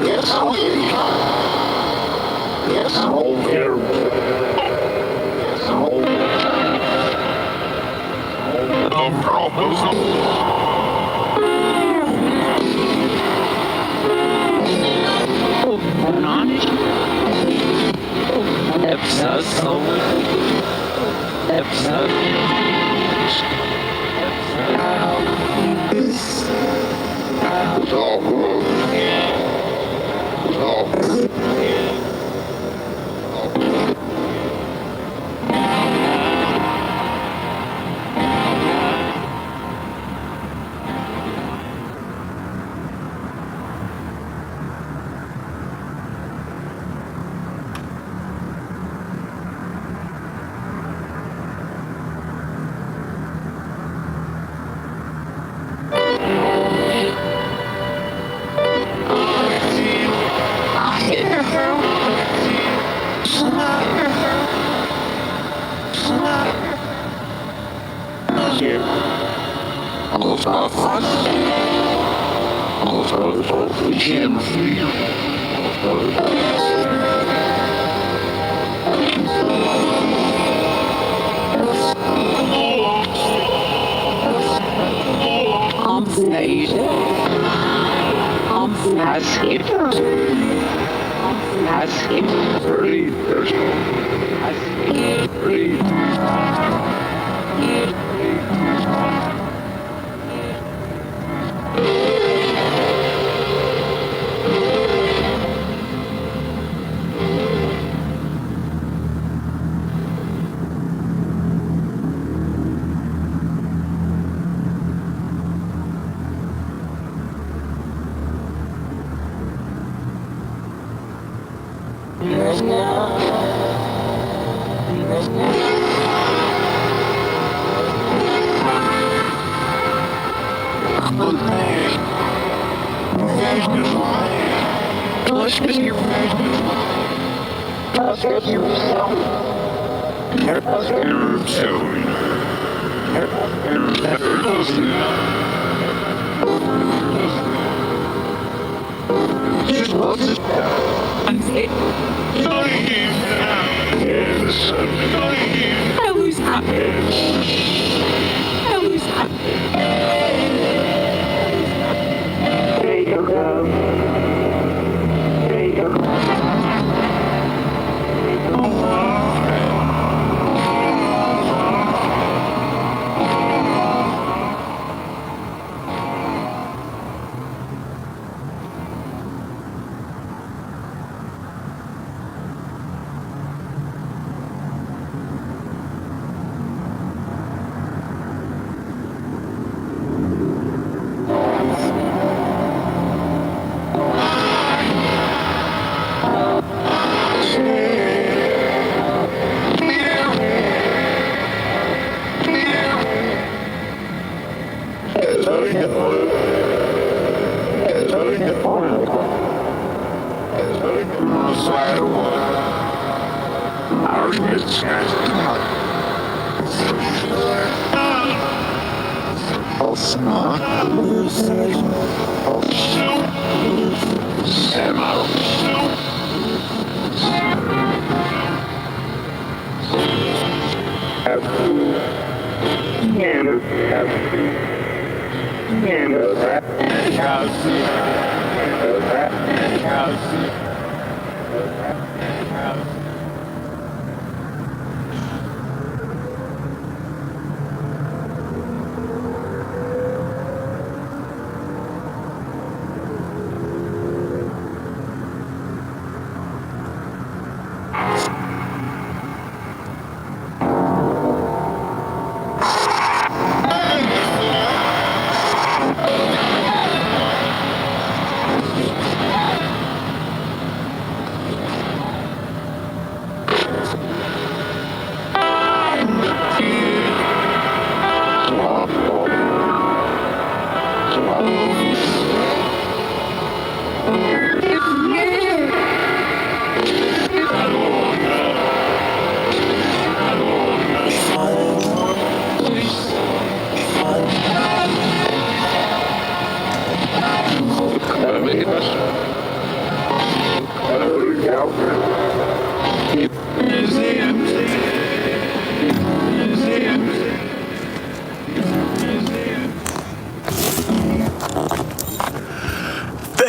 S4: Yes, I'll hear you. Yes, I'll hear you. Yes, I'll hear you. No problem.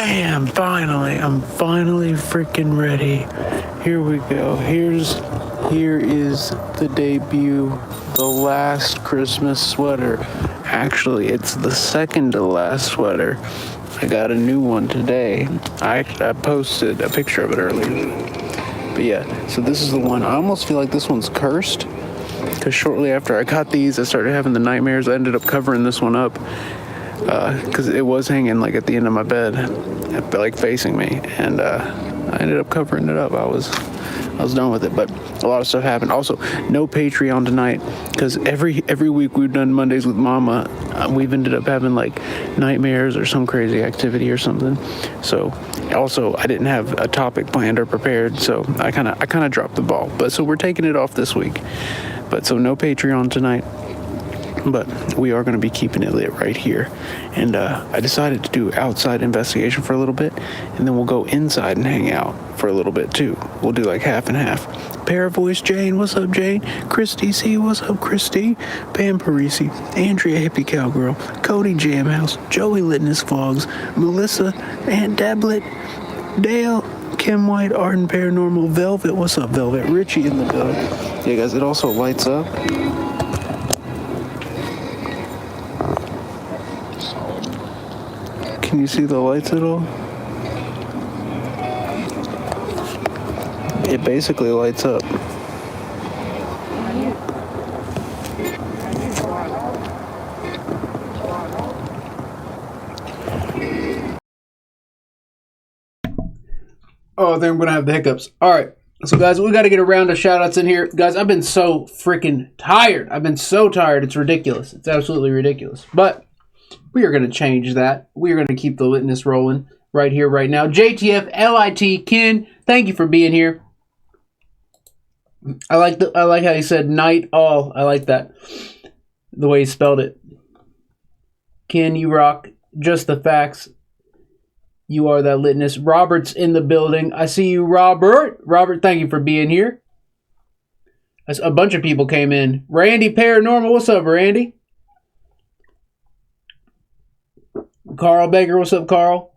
S2: Bam! Finally, I'm finally freaking ready. Here we go. Here is the debut, the last Christmas sweater. Actually, it's the second to last sweater. I got a new one today. I posted a picture of it earlier. But yeah, so this is the one. I almost feel like this one's cursed, because shortly after I got these, I started having the nightmares. I ended up covering this one up, because it was hanging like at the end of my bed, like facing me, and I ended up covering it up. I was done with it, but a lot of stuff happened. Also, no Patreon tonight, because every week we've done Mondays with Mama, we've ended up having like nightmares or some crazy activity or something. So also I didn't have a topic planned or prepared, so I kind of dropped the ball. But so we're taking it off this week. But so no Patreon tonight, but we are going to be keeping it lit right here. And I decided to do outside investigation for a little bit, and then we'll go inside and hang out for a little bit too. We'll do like half and half. Paravoice Jane, what's up Jane? Christy C, what's up Christy? Pam Parisi, Andrea Hippie Cowgirl, Cody Jamhouse, Joey Litness Vlogs, Melissa, Aunt Dablet, Dale, Kim White, Arden Paranormal, Velvet, what's up Velvet? Richie in the building. Yeah guys, it also lights up. Can you see the lights at all? It basically lights up.
S1: Oh, I think I'm going to have the hiccups. All right. So, guys, we got to get a round of shout-outs in here. Guys, I've been so freaking tired. I've been so tired. It's ridiculous. It's absolutely ridiculous. But we are going to change that. We are going to keep the litness rolling right here, right now. JTF, LIT, Ken, thank you for being here. I like how he said night all. I like that. The way he spelled it. Ken, you rock. Just the facts. You are that litness. Robert's in the building. I see you, Robert. Robert, thank you for being here. A bunch of people came in. Randy Paranormal, what's up, Randy? Carl Baker, what's up, Carl?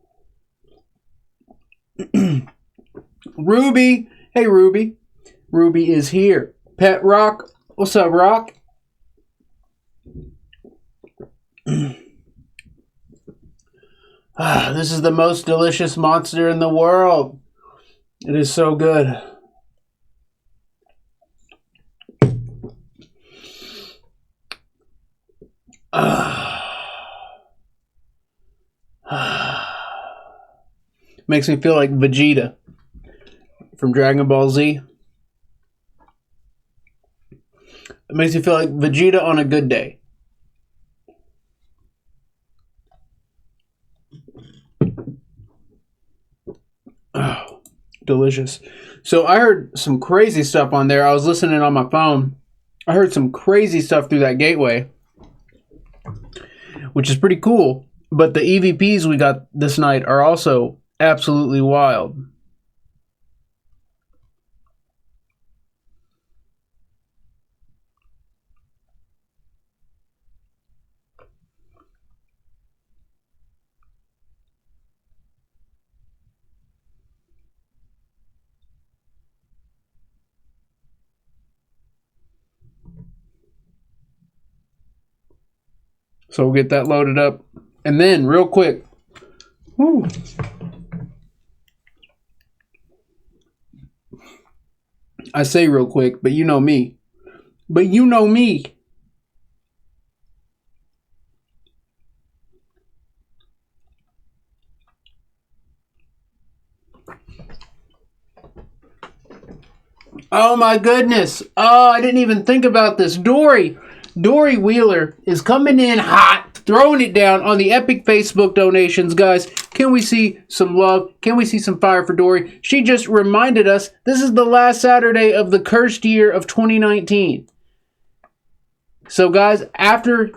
S1: Ruby, hey, Ruby. Ruby is here. Pet Rock, what's up, Rock? This is the most delicious monster in the world. It is so good. Makes me feel like Vegeta from Dragon Ball Z. It makes me feel like Vegeta on a good day. Oh, delicious. So I heard some crazy stuff on there. I was listening on my phone. I heard some crazy stuff through that gateway, which is pretty cool. But the EVPs we got this night are also absolutely wild. So we'll get that loaded up. And then, real quick. Woo. I say real quick, but you know me. But you know me. Oh my goodness. Oh, I didn't even think about this. Dory Wheeler is coming in hot, throwing it down on the epic Facebook donations, guys. Can we see some love? Can we see some fire for Dory? She just reminded us this is the last Saturday of the cursed year of 2019. So, guys, after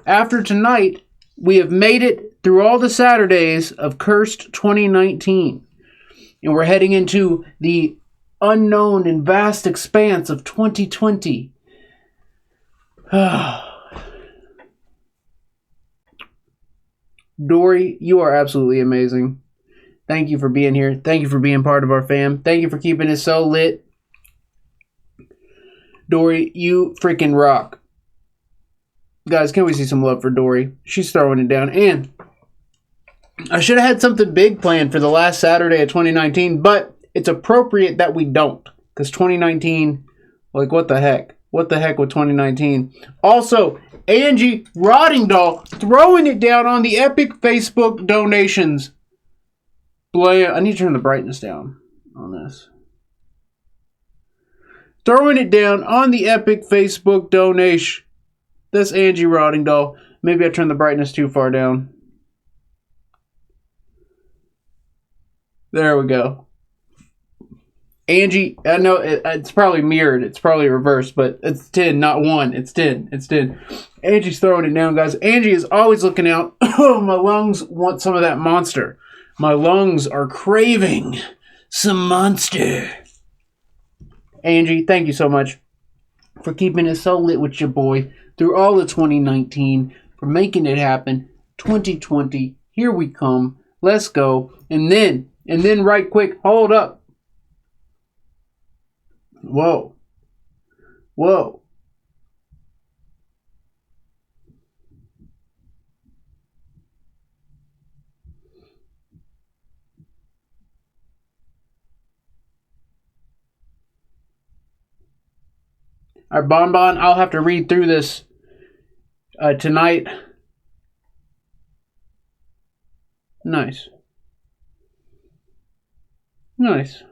S1: tonight, we have made it through all the Saturdays of cursed 2019. And we're heading into the unknown and vast expanse of 2020. Dory, you are absolutely amazing.
S2: Thank you for being here. Thank you for being part of our fam. Thank you for keeping it so lit. Dory, you freaking rock. Guys, can we see some love for Dory? She's throwing it down. And I should have had something big planned for the last Saturday of 2019, but it's appropriate that we don't. Because 2019, like, what the heck? What the heck with 2019? Also, Angie Roddingdahl throwing it down on the epic Facebook donations. I need to turn the brightness down on this. Throwing it down on the epic Facebook donation. That's Angie Roddingdahl. Maybe I turned the brightness too far down. There we go. Angie, I know it's probably mirrored. It's probably reversed, but it's 10, not 1. It's 10. It's 10. Angie's throwing it down, guys. Angie is always looking out. Oh, my lungs want some of that monster. My lungs are craving some monster. Angie, thank you so much for keeping it so lit with your boy through all of 2019, for making it happen. 2020, here we come. Let's go. And then right quick, hold up. Whoa. Whoa. All right, Bonbon, I'll have to read through this tonight. Nice. Nice.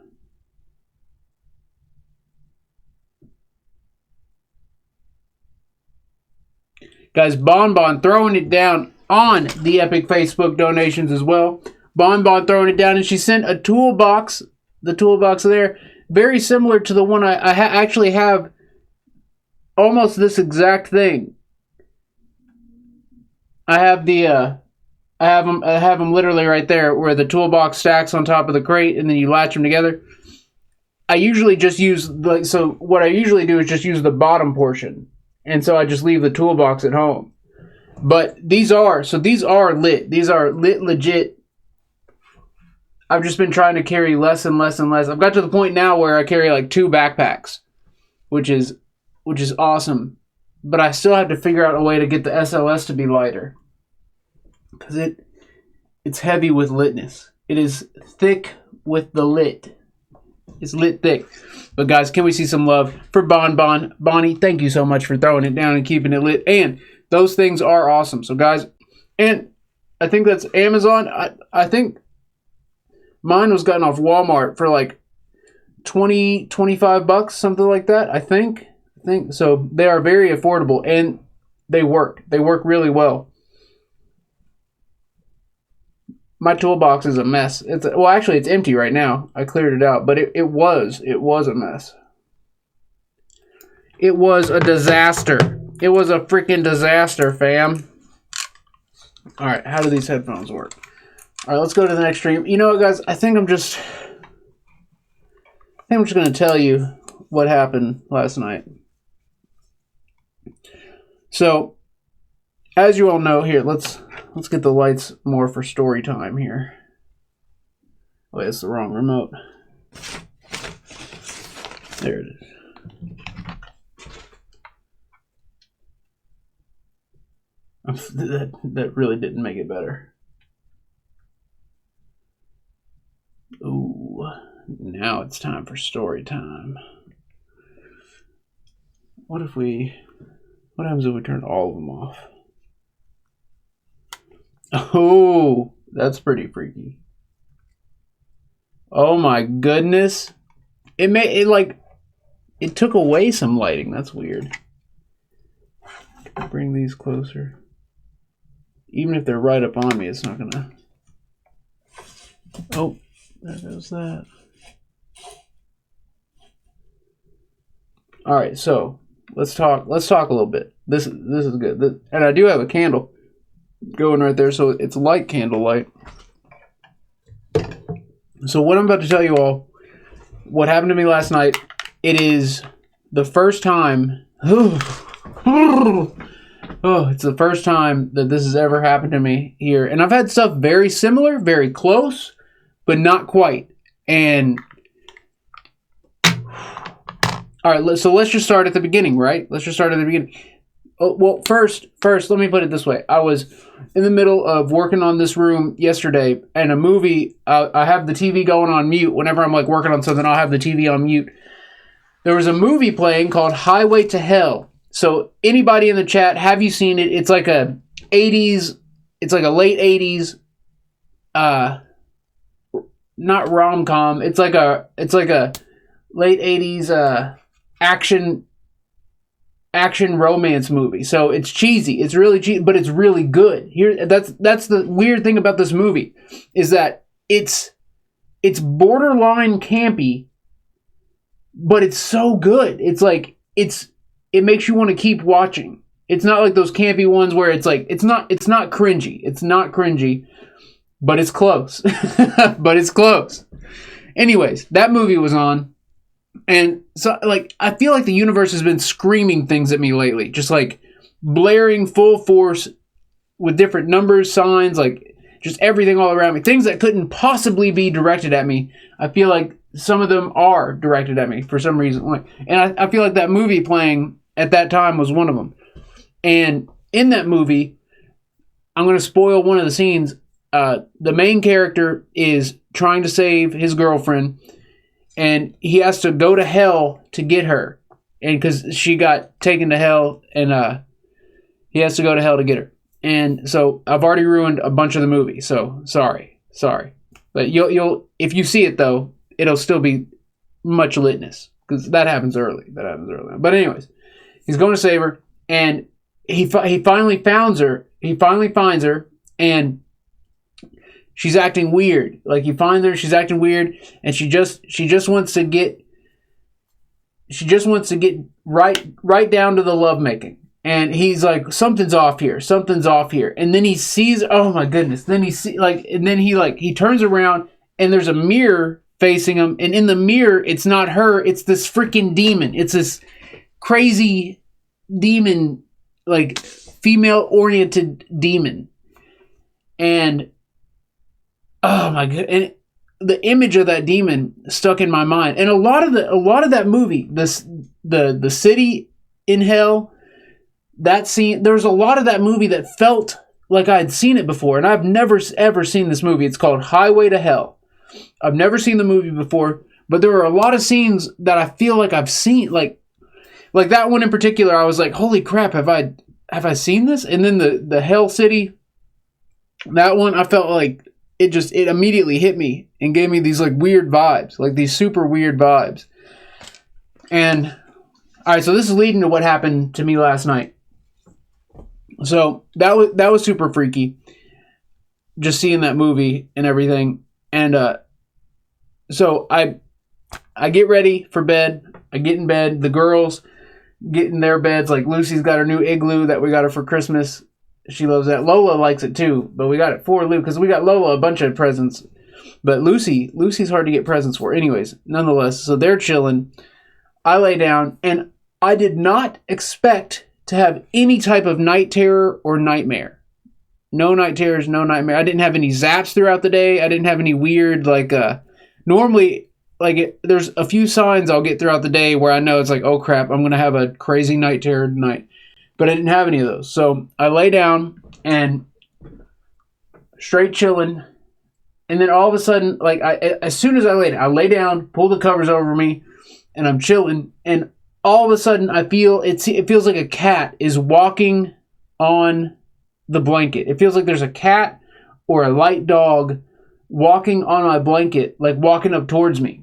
S2: Guys, Bonbon throwing it down on the epic Facebook donations as well. Bonbon throwing it down, and she sent a toolbox. The toolbox there, very similar to the one I actually have. Almost this exact thing. I have them literally right there, where the toolbox stacks on top of the crate, and then you latch them together. I usually just use what I usually do is just use the bottom portion, and so I just leave the toolbox at home. But these are lit. These are lit legit. I've just been trying to carry less and less and less. I've got to the point now where I carry like 2 backpacks, which is awesome. But I still have to figure out a way to get the SLS to be lighter, because it's heavy with litness. It is thick with the lit. It's lit thick. But guys, can we see some love for Bonbon? Bonnie, thank you so much for throwing it down and keeping it lit. And those things are awesome. So guys, and I think that's Amazon. I think mine was gotten off Walmart for like $25, something like that. I think so. They are very affordable, and they work. They work really well. My toolbox is a mess. Actually, it's empty right now. I cleared it out, but it was a mess. It was a disaster. It was a freaking disaster, fam. All right, how do these headphones work? All right, let's go to the next stream. You know what, guys? I think I'm just going to tell you what happened last night. So, as you all know, here, let's get the lights more for story time here. Wait, it's the wrong remote. There it is. That really didn't make it better. Ooh, now it's time for story time. What happens if we turn all of them off? Oh, that's pretty freaky. Oh my goodness. It took away some lighting. That's weird. Bring these closer. Even if they're right up on me, it's not gonna. Oh, there goes that. All right, so let's talk a little bit. This is good. And I do have a candle going right there, so it's light candlelight. So what I'm about to tell you all, what happened to me last night, it is the first time. It's the first time that this has ever happened to me here. And I've had stuff very similar, very close, but not quite. And all right, so let's just start at the beginning, right? Let's just start at the beginning. Oh, well, first, let me put it this way. I was in the middle of working on this room yesterday, and a movie, I have the TV going on mute. Whenever I'm like working on something, I'll have the TV on mute. There was a movie playing called Highway to Hell. So anybody in the chat, have you seen it? It's like a 80s, it's like a late 80s, not rom-com. It's like a late 80s action romance movie. So it's cheesy. It's really cheesy, but it's really good. That's the weird thing about this movie, is that it's borderline campy, but it's so good. It's like it makes you want to keep watching. It's not like those campy ones where it's like it's not cringy. It's not cringy, but it's close. But it's close. Anyways, that movie was on. And so, like, I feel like the universe has been screaming things at me lately. Just, like, blaring full force with different numbers, signs, like, just everything all around me. Things that couldn't possibly be directed at me. I feel like some of them are directed at me for some reason. And I feel like that movie playing at that time was one of them. And in that movie, I'm going to spoil one of the scenes. The main character is trying to save his girlfriend, and he has to go to hell to get her, and because she got taken to hell, and he has to go to hell to get her. And so I've already ruined a bunch of the movie, so sorry. But you'll if you see it though, it'll still be much litness, because that happens early. But anyways, he's going to save her, and he finally finds her. He finally finds her, and she's acting weird. Like, he finds her, she's acting weird, and she just wants to get right down to the lovemaking. And he's like, something's off here. And then he sees, oh my goodness. Then he turns around, and there's a mirror facing him, and in the mirror, it's not her, it's this freaking demon. It's this crazy demon, like female-oriented demon. And oh my god! And the image of that demon stuck in my mind. And a lot of that movie, the city in hell, that scene. There's a lot of that movie that felt like I had seen it before, and I've never ever seen this movie. It's called Highway to Hell. I've never seen the movie before, but there are a lot of scenes that I feel like I've seen. Like that one in particular, I was like, "Holy crap! Have I seen this?" And then the Hell City, that one, I felt like it immediately hit me and gave me these like weird vibes, like these super weird vibes. And all right, so this is leading to what happened to me last night. So that was super freaky, just seeing that movie and everything. And so I get ready for bed. I get in bed. The girls get in their beds. Like, Lucy's got her new igloo that we got her for Christmas. She loves that. Lola likes it too, but we got it for Lou because we got Lola a bunch of presents. But Lucy's hard to get presents for. Anyways, nonetheless, so they're chilling. I lay down, and I did not expect to have any type of night terror or nightmare. No night terrors, no nightmare. I didn't have any zaps throughout the day. I didn't have any weird, normally, there's a few signs I'll get throughout the day where I know it's like, oh crap, I'm going to have a crazy night terror tonight. But I didn't have any of those. So I lay down and straight chilling. And then all of a sudden, as soon as I lay down, pull the covers over me, and I'm chilling. And all of a sudden, I feel it feels like a cat is walking on the blanket. It feels like there's a cat or a light dog walking on my blanket, like walking up towards me.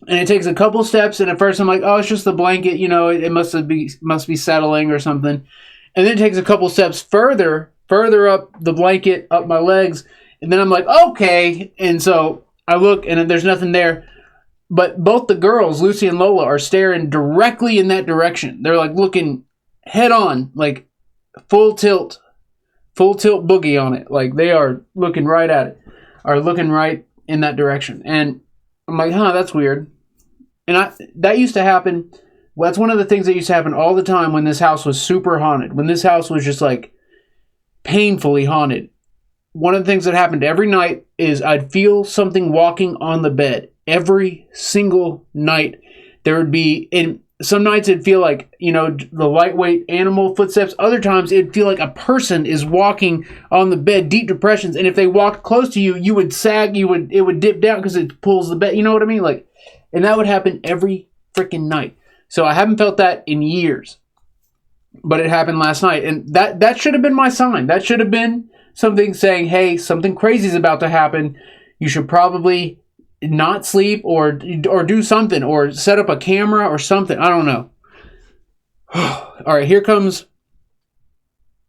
S2: And it takes a couple steps, and at first I'm like, oh, it's just the blanket, it must be settling or something. And then it takes a couple steps further up the blanket, up my legs, and then I'm like, okay. And so I look, and there's nothing there. But both the girls, Lucy and Lola, are staring directly in that direction. They're like looking head on, like full tilt boogie on it. Like they are looking right at it, are looking right in that direction. And I'm like, that's weird. And that used to happen. Well, that's one of the things that used to happen all the time when this house was super haunted. When this house was just like painfully haunted. one of the things that happened every night is I'd feel something walking on the bed. Every single night there would be, and some nights it'd feel like, the lightweight animal footsteps. Other times it'd feel like a person is walking on the bed, deep depressions. And if they walked close to you, you would sag, it would dip down because it pulls the bed. You know what I mean? And that would happen every freaking night. So I haven't felt that in years, but it happened last night. And that should have been my sign. That should have been something saying, hey, something crazy is about to happen. You should probably not sleep or do something, or set up a camera or something. I don't know. All right, here comes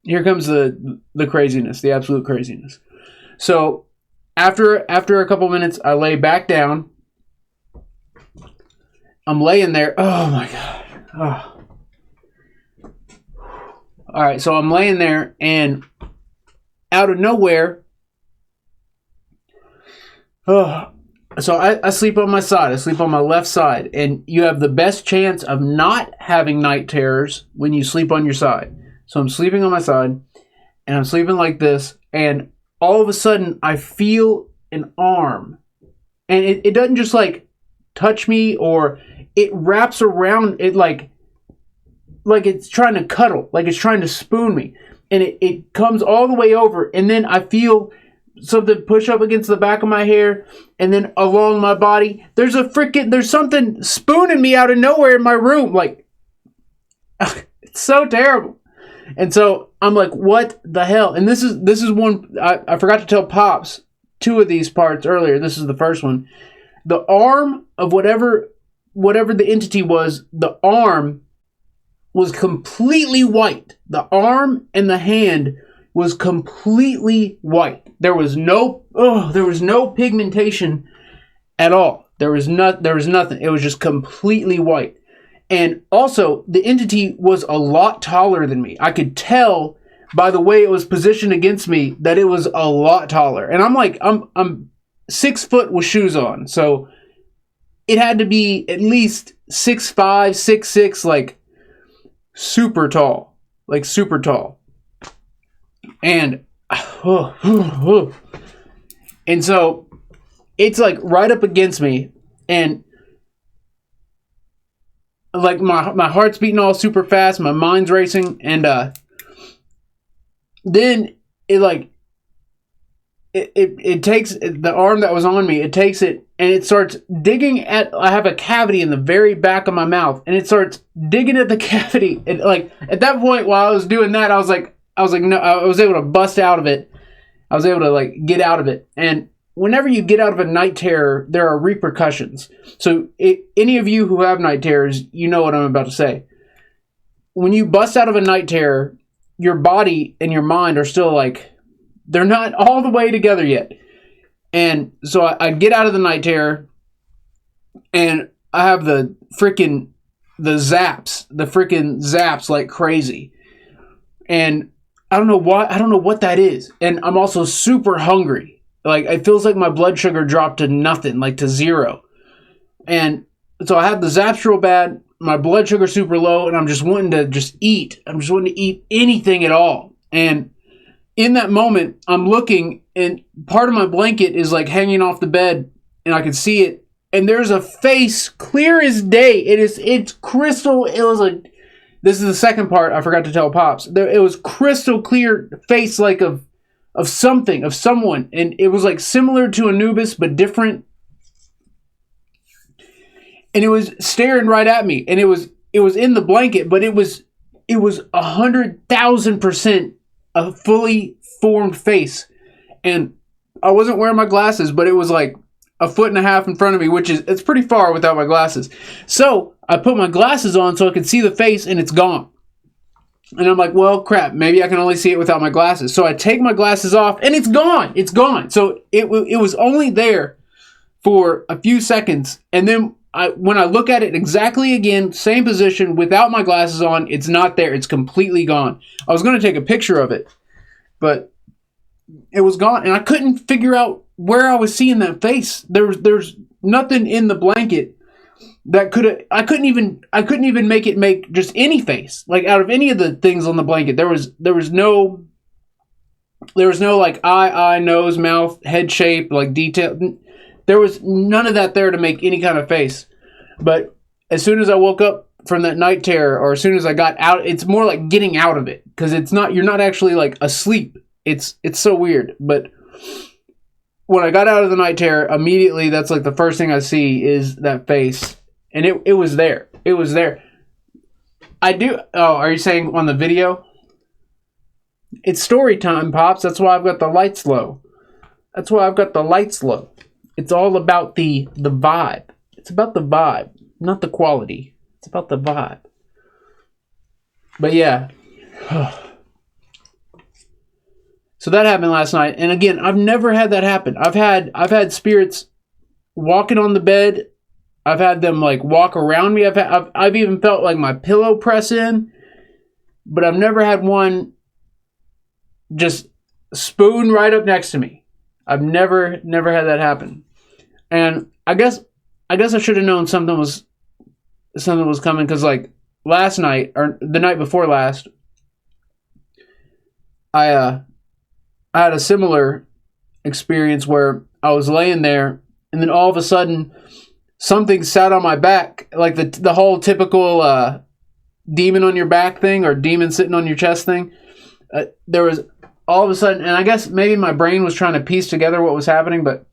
S2: the craziness, the absolute craziness. So after a couple minutes, I lay back down. I'm laying there. Oh my God. Oh. All right, so I'm laying there, and out of nowhere, so I sleep on my side. I sleep on my left side. And you have the best chance of not having night terrors when you sleep on your side. So I'm sleeping on my side, and I'm sleeping like this. And all of a sudden, I feel an arm. And it doesn't just touch me, or it wraps around it like it's trying to cuddle, like it's trying to spoon me. And it comes all the way over. And then I feel something push up against the back of my hair, and then along my body. There's something spooning me out of nowhere in my room. It's so terrible. And so I'm like, what the hell? And this is one, I forgot to tell Pops 2 of these parts earlier. This is the first one. The arm of whatever the entity was, the arm was completely white. The arm and the hand was completely white. There was no pigmentation at all. There was nothing. It was just completely white. And also, the entity was a lot taller than me. I could tell by the way it was positioned against me that it was a lot taller. And I'm 6 foot with shoes on. So it had to be at least 6'5", 6'6", super tall. Super tall. And and so it's right up against me, and my heart's beating all super fast, my mind's racing, and then it takes the arm that was on me, it takes it, and it starts digging at, I have a cavity in the very back of my mouth, and it starts digging at the cavity. And at that point, while I was doing that, I was like, no, I was able to bust out of it. I was able to get out of it. And whenever you get out of a night terror, there are repercussions. So any of you who have night terrors, you know what I'm about to say. When you bust out of a night terror, your body and your mind are still they're not all the way together yet. And so I get out of the night terror, and I have the zaps like crazy. And I don't know what that is. And I'm also super hungry. It feels like my blood sugar dropped to nothing, to 0. And so I have the zaps real bad, my blood sugar super low, and I'm just wanting to eat. I'm just wanting to eat anything at all. And in that moment, I'm looking, and part of my blanket is hanging off the bed, and I can see it. And there's a face clear as day. It's crystal. It was this is the second part I forgot to tell Pops. It was crystal clear face of someone. And it was similar to Anubis, but different. And it was staring right at me. And it was in the blanket, but it was 100,000% a fully formed face. And I wasn't wearing my glasses, but it was 1.5 feet in front of me, it's pretty far without my glasses. So I put my glasses on so I could see the face, and it's gone. And I'm like, well, crap, maybe I can only see it without my glasses. So I take my glasses off, and it's gone. It's gone. So it was only there for a few seconds. And then when I look at it exactly again, same position, without my glasses on, it's not there. It's completely gone. I was going to take a picture of it, but it was gone. And I couldn't figure out where I was seeing that face. There's nothing in the blanket that I couldn't even make it make just any face. Out of any of the things on the blanket, there was no There was no like eye, nose, mouth, head shape, like detail. There was none of that there to make any kind of face. But as soon as I woke up from that night terror, or as soon as I got out, it's more like getting out of it, because you're not actually like asleep. It's so weird. But when I got out of the night terror, immediately that's like the first thing I see is that face, and it was there. It was there. I do. Oh, are you saying on the video? It's story time, Pops. That's why I've got the lights low. That's why I've got the lights low. It's all about the vibe. It's about the vibe, not the quality. It's about the vibe. But yeah. So that happened last night. And again, I've never had that happen. I've had spirits walking on the bed. I've had them like walk around me. I've even felt like my pillow press in. But I've never had one just spoon right up next to me. I've never had that happen. And I guess I should have known something was coming, because like last night, or the night before last, I had a similar experience where I was laying there, and then all of a sudden something sat on my back, like the whole typical demon on your back thing, or demon sitting on your chest thing. There was all of a sudden, and I guess maybe my brain was trying to piece together what was happening, but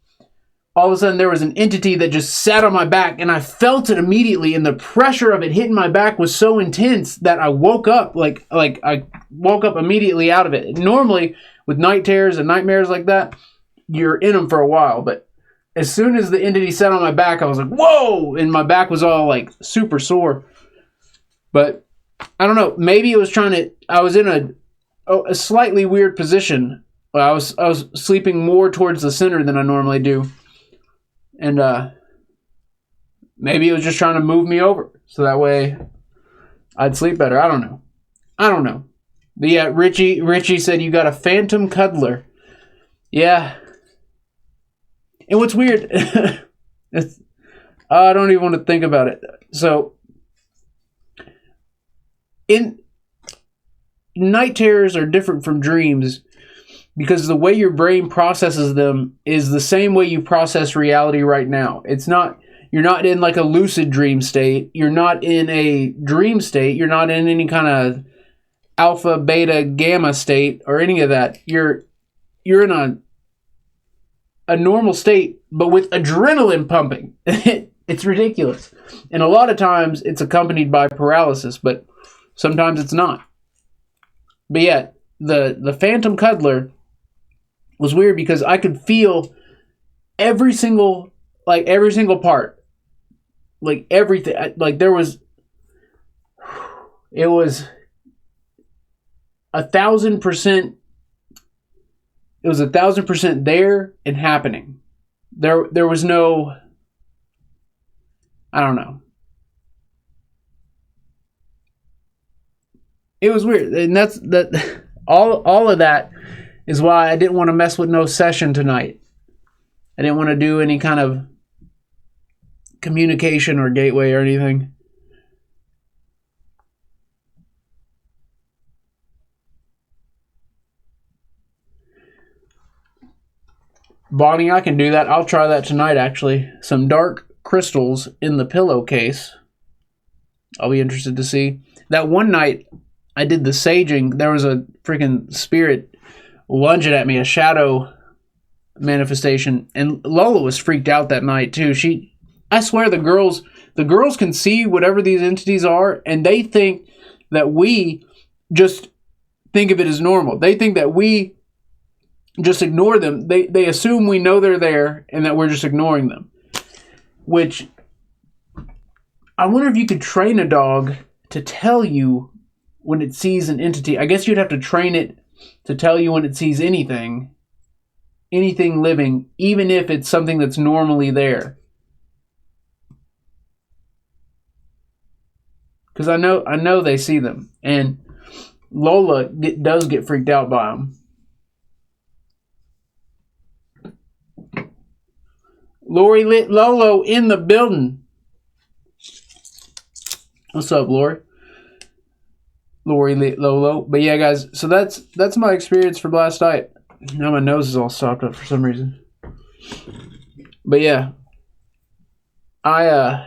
S2: all of a sudden there was an entity that just sat on my back, and I felt it immediately, and the pressure of it hitting my back was so intense that I woke up, like I woke up immediately out of it. Normally, with night terrors and nightmares like that, you're in them for a while, but as soon as the entity sat on my back, I was like, whoa, and my back was all like super sore. But I don't know, maybe it was I was in a slightly weird position. I was sleeping more towards the center than I normally do. And maybe it was just trying to move me over so that way I'd sleep better. I don't know. But yeah, Richie said you got a phantom cuddler. Yeah. And what's weird, I don't even want to think about it. So, night terrors are different from dreams, because the way your brain processes them is the same way you process reality right now. You're not in like a lucid dream state. You're not in a dream state. You're not in any kind of alpha, beta, gamma state or any of that. You're in a normal state, but with adrenaline pumping. It's ridiculous. And a lot of times it's accompanied by paralysis, but sometimes it's not. But yeah, the phantom cuddler was weird, because I could feel every single part, like everything, like it was 1,000%. It was 1,000% there and happening. There was no, I don't know. It was weird, and that's all of that is why I didn't want to mess with no session tonight. I didn't want to do any kind of communication or gateway or anything. Bonnie, I can do that. I'll try that tonight, actually. Some dark crystals in the pillowcase. I'll be interested to see. That one night I did the saging, there was a freaking spirit lunging at me, a shadow manifestation, and Lola was freaked out that night too. I swear the girls can see whatever these entities are, and they think that we just think of it as normal. They think that we just ignore them. They assume we know they're there and that we're just ignoring them. Which, I wonder if you could train a dog to tell you when it sees an entity. I guess you'd have to train it to tell you when it sees anything living, even if it's something that's normally there. Because I know they see them, and Lola does get freaked out by them. Lori Lit Lolo in the building. What's up, Lori? Lori Lit Lolo. But yeah, guys, so that's my experience for last night. Now my nose is all stopped up for some reason. But yeah, I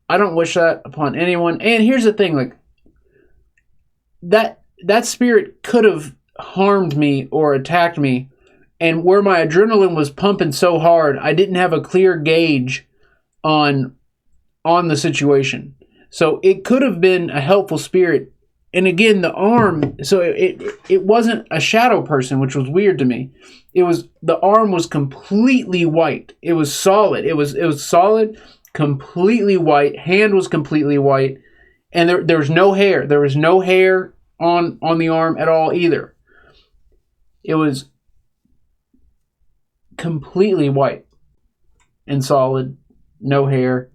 S2: don't wish that upon anyone. And here's the thing, like that spirit could have harmed me or attacked me, and where my adrenaline was pumping so hard, I didn't have a clear gauge on the situation. So it could have been a helpful spirit. And again, the arm, so it wasn't a shadow person, which was weird to me. The arm was completely white. It was solid. It was solid, completely white. Hand was completely white, and there was no hair. There was no hair on the arm at all either. It was completely white and solid, no hair.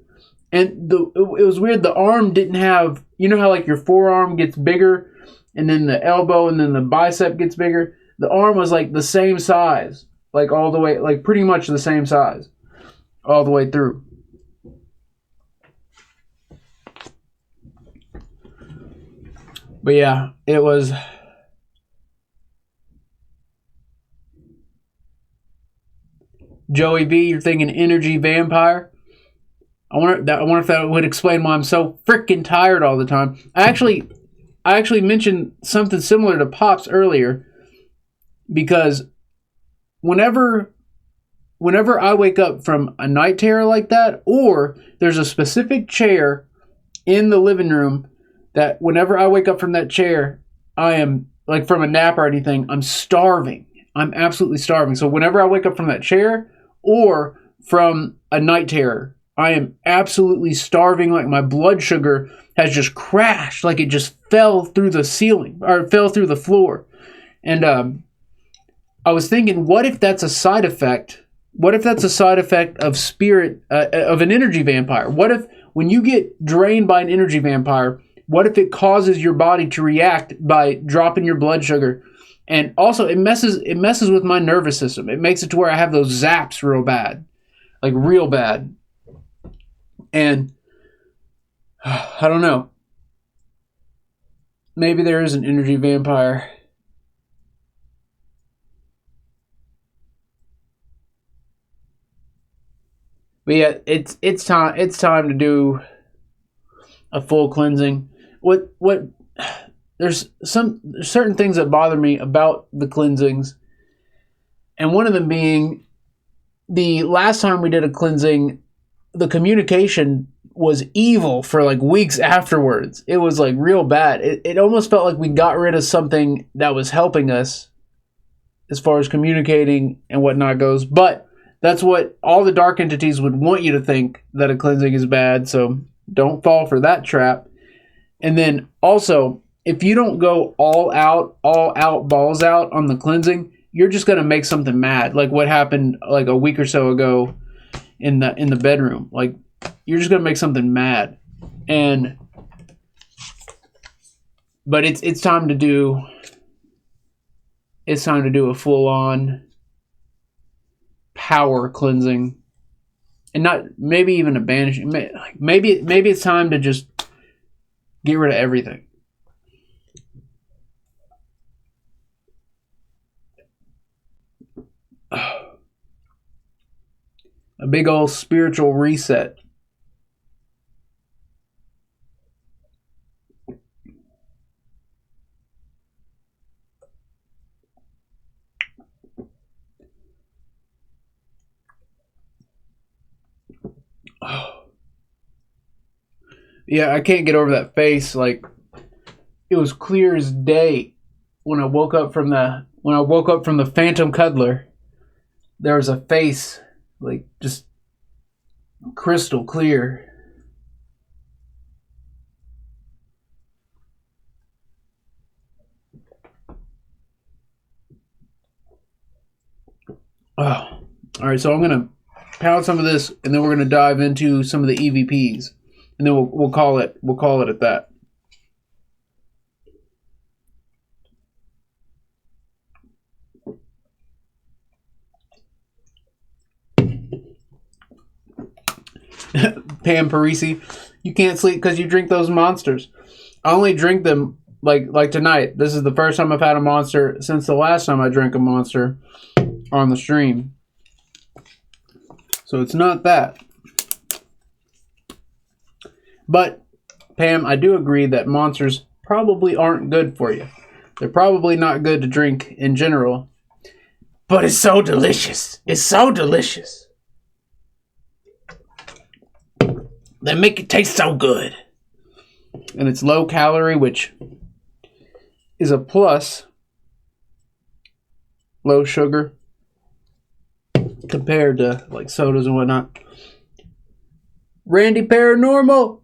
S2: And it was weird. The arm didn't have, you know how like your forearm gets bigger and then the elbow and then the bicep gets bigger? The arm was like the same size, like all the way, like pretty much the same size all the way through. But yeah, it was... Joey V, you're thinking energy vampire? I wonder if that would explain why I'm so freaking tired all the time. I actually mentioned something similar to Pops earlier, because whenever I wake up from a night terror like that, or there's a specific chair in the living room that whenever I wake up from that chair, I am, like from a nap or anything, I'm starving. I'm absolutely starving. So whenever I wake up from that chair or from a night terror, I am absolutely starving. Like my blood sugar has just crashed. Like it just fell through the ceiling or fell through the floor. And I was thinking, what if that's a side effect? What if that's a side effect of spirit, of an energy vampire? What if when you get drained by an energy vampire, what if it causes your body to react by dropping your blood sugar? And also it messes with my nervous system. It makes it to where I have those zaps real bad. Like real bad. And I don't know. Maybe there is an energy vampire. But yeah, it's time to do a full cleansing. There's certain things that bother me about the cleansings, and one of them being the last time we did a cleansing, the communication was evil for like weeks afterwards. It was like real bad. It almost felt like we got rid of something that was helping us as far as communicating and whatnot goes. But that's what all the dark entities would want you to think, that a cleansing is bad. So don't fall for that trap. And then also, if you don't go all out, balls out on the cleansing, you're just going to make something mad. Like what happened like a week or so ago in the bedroom. Like you're just going to make something mad. But it's time to do a full on power cleansing. And not maybe even a banishing. Maybe it's time to just get rid of everything. A big old spiritual reset. Yeah, I can't get over that face. Like it was clear as day when I woke up from the phantom cuddler. There was a face like just crystal clear. Oh, all right. So I'm gonna pound some of this, and then we're gonna dive into some of the EVPs, and then we'll call it at that. Pam Parisi, you can't sleep because you drink those monsters. I only drink them like tonight. This is the first time I've had a Monster since the last time I drank a Monster on the stream. So it's not that. But, Pam, I do agree that Monsters probably aren't good for you. They're probably not good to drink in general. But it's so delicious. It's so delicious. They make it taste so good. And it's low calorie, which is a plus. Low sugar. Compared to like sodas and whatnot. Randy Paranormal.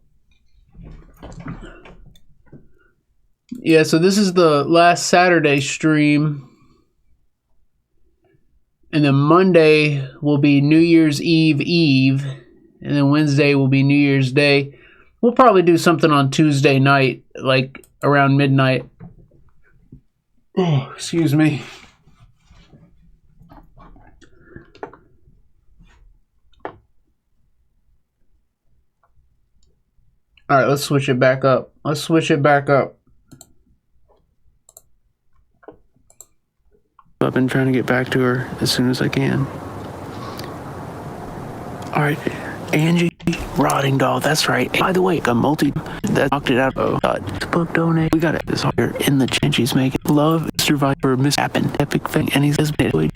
S2: Yeah, so this is the last Saturday stream. And then Monday will be New Year's Eve. And then Wednesday will be New Year's Day. We'll probably do something on Tuesday night, like around midnight. Oh, excuse me. Alright, let's switch it back up. I've been trying to get back to her as soon as I can. Alright, Angie Rotting Doll, that's right. By the way, a multi that knocked it out of book donate. We got it this here in the chin she's making. Love Survivor mishappen. Epic thing. And he says incredibly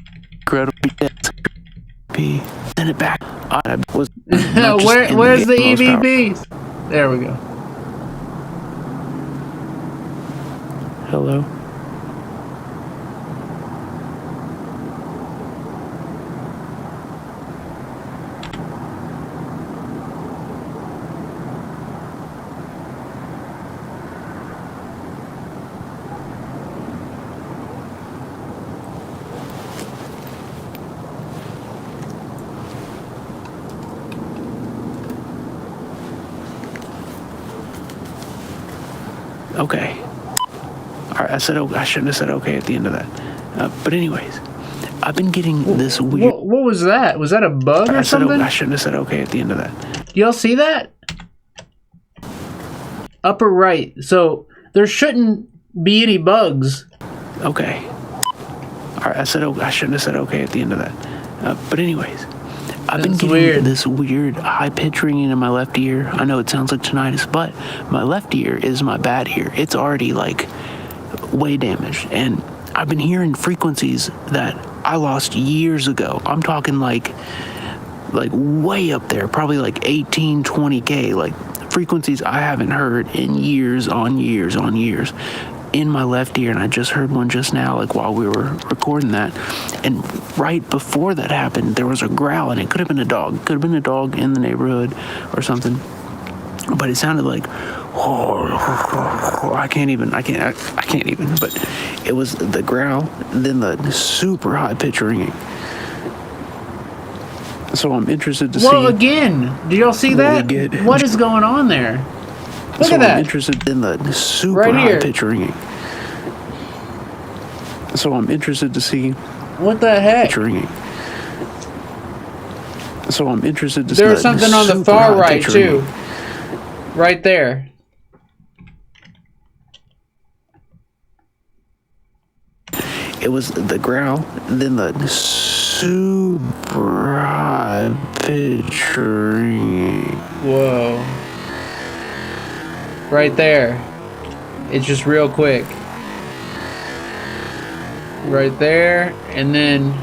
S2: send it back. I was where's the EVPs? There we go. Hello. Okay. Alright, I shouldn't have said okay at the end of that. But anyways, I've been getting this weird... What was that? Was that a bug or something? I shouldn't have said okay at the end of that. Y'all see that? Upper right. So, there shouldn't be any bugs. Okay. Alright, I shouldn't have said okay at the end of that. But anyways, I've been getting this weird high-pitch ringing in my left ear. I know it sounds like tinnitus, but my left ear is my bad ear. It's already, like, way damaged. And I've been hearing frequencies that I lost years ago. I'm talking, like way up there. Probably, like, 18, 20K. Like, frequencies I haven't heard in years on years on years. In my left ear, and I just heard one just now, like while we were recording that. And right before that happened, there was a growl, and it could have been a dog. Could have been a dog in the neighborhood or something. But it sounded like, I can't even. But it was the growl, then the super high pitch ringing. So I'm interested to see. Well, again, do y'all see that? What is going on there? Look at that. I'm interested in the super high pitch ringing. So I'm interested to see what the heck pitch ringing. So I'm interested to see. There's something on the far right too. Right there. It was the growl, then the super high pitch ringing. Whoa. Right there. It's just real quick. Right there, and then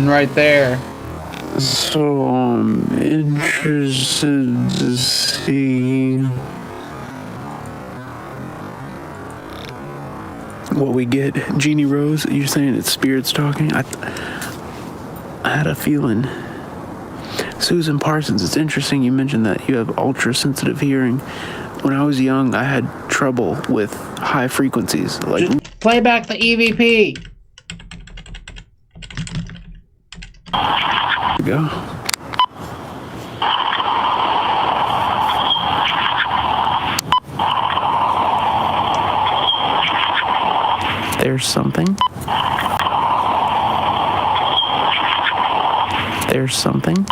S2: right there. So I'm interested to see what we get. Jeannie Rose, you're saying it's spirits talking? I had a feeling. Susan Parsons, it's interesting you mentioned that you have ultra-sensitive hearing. When I was young, I had trouble with high frequencies. Like, just play back the EVP. There we go. There's something. There's something.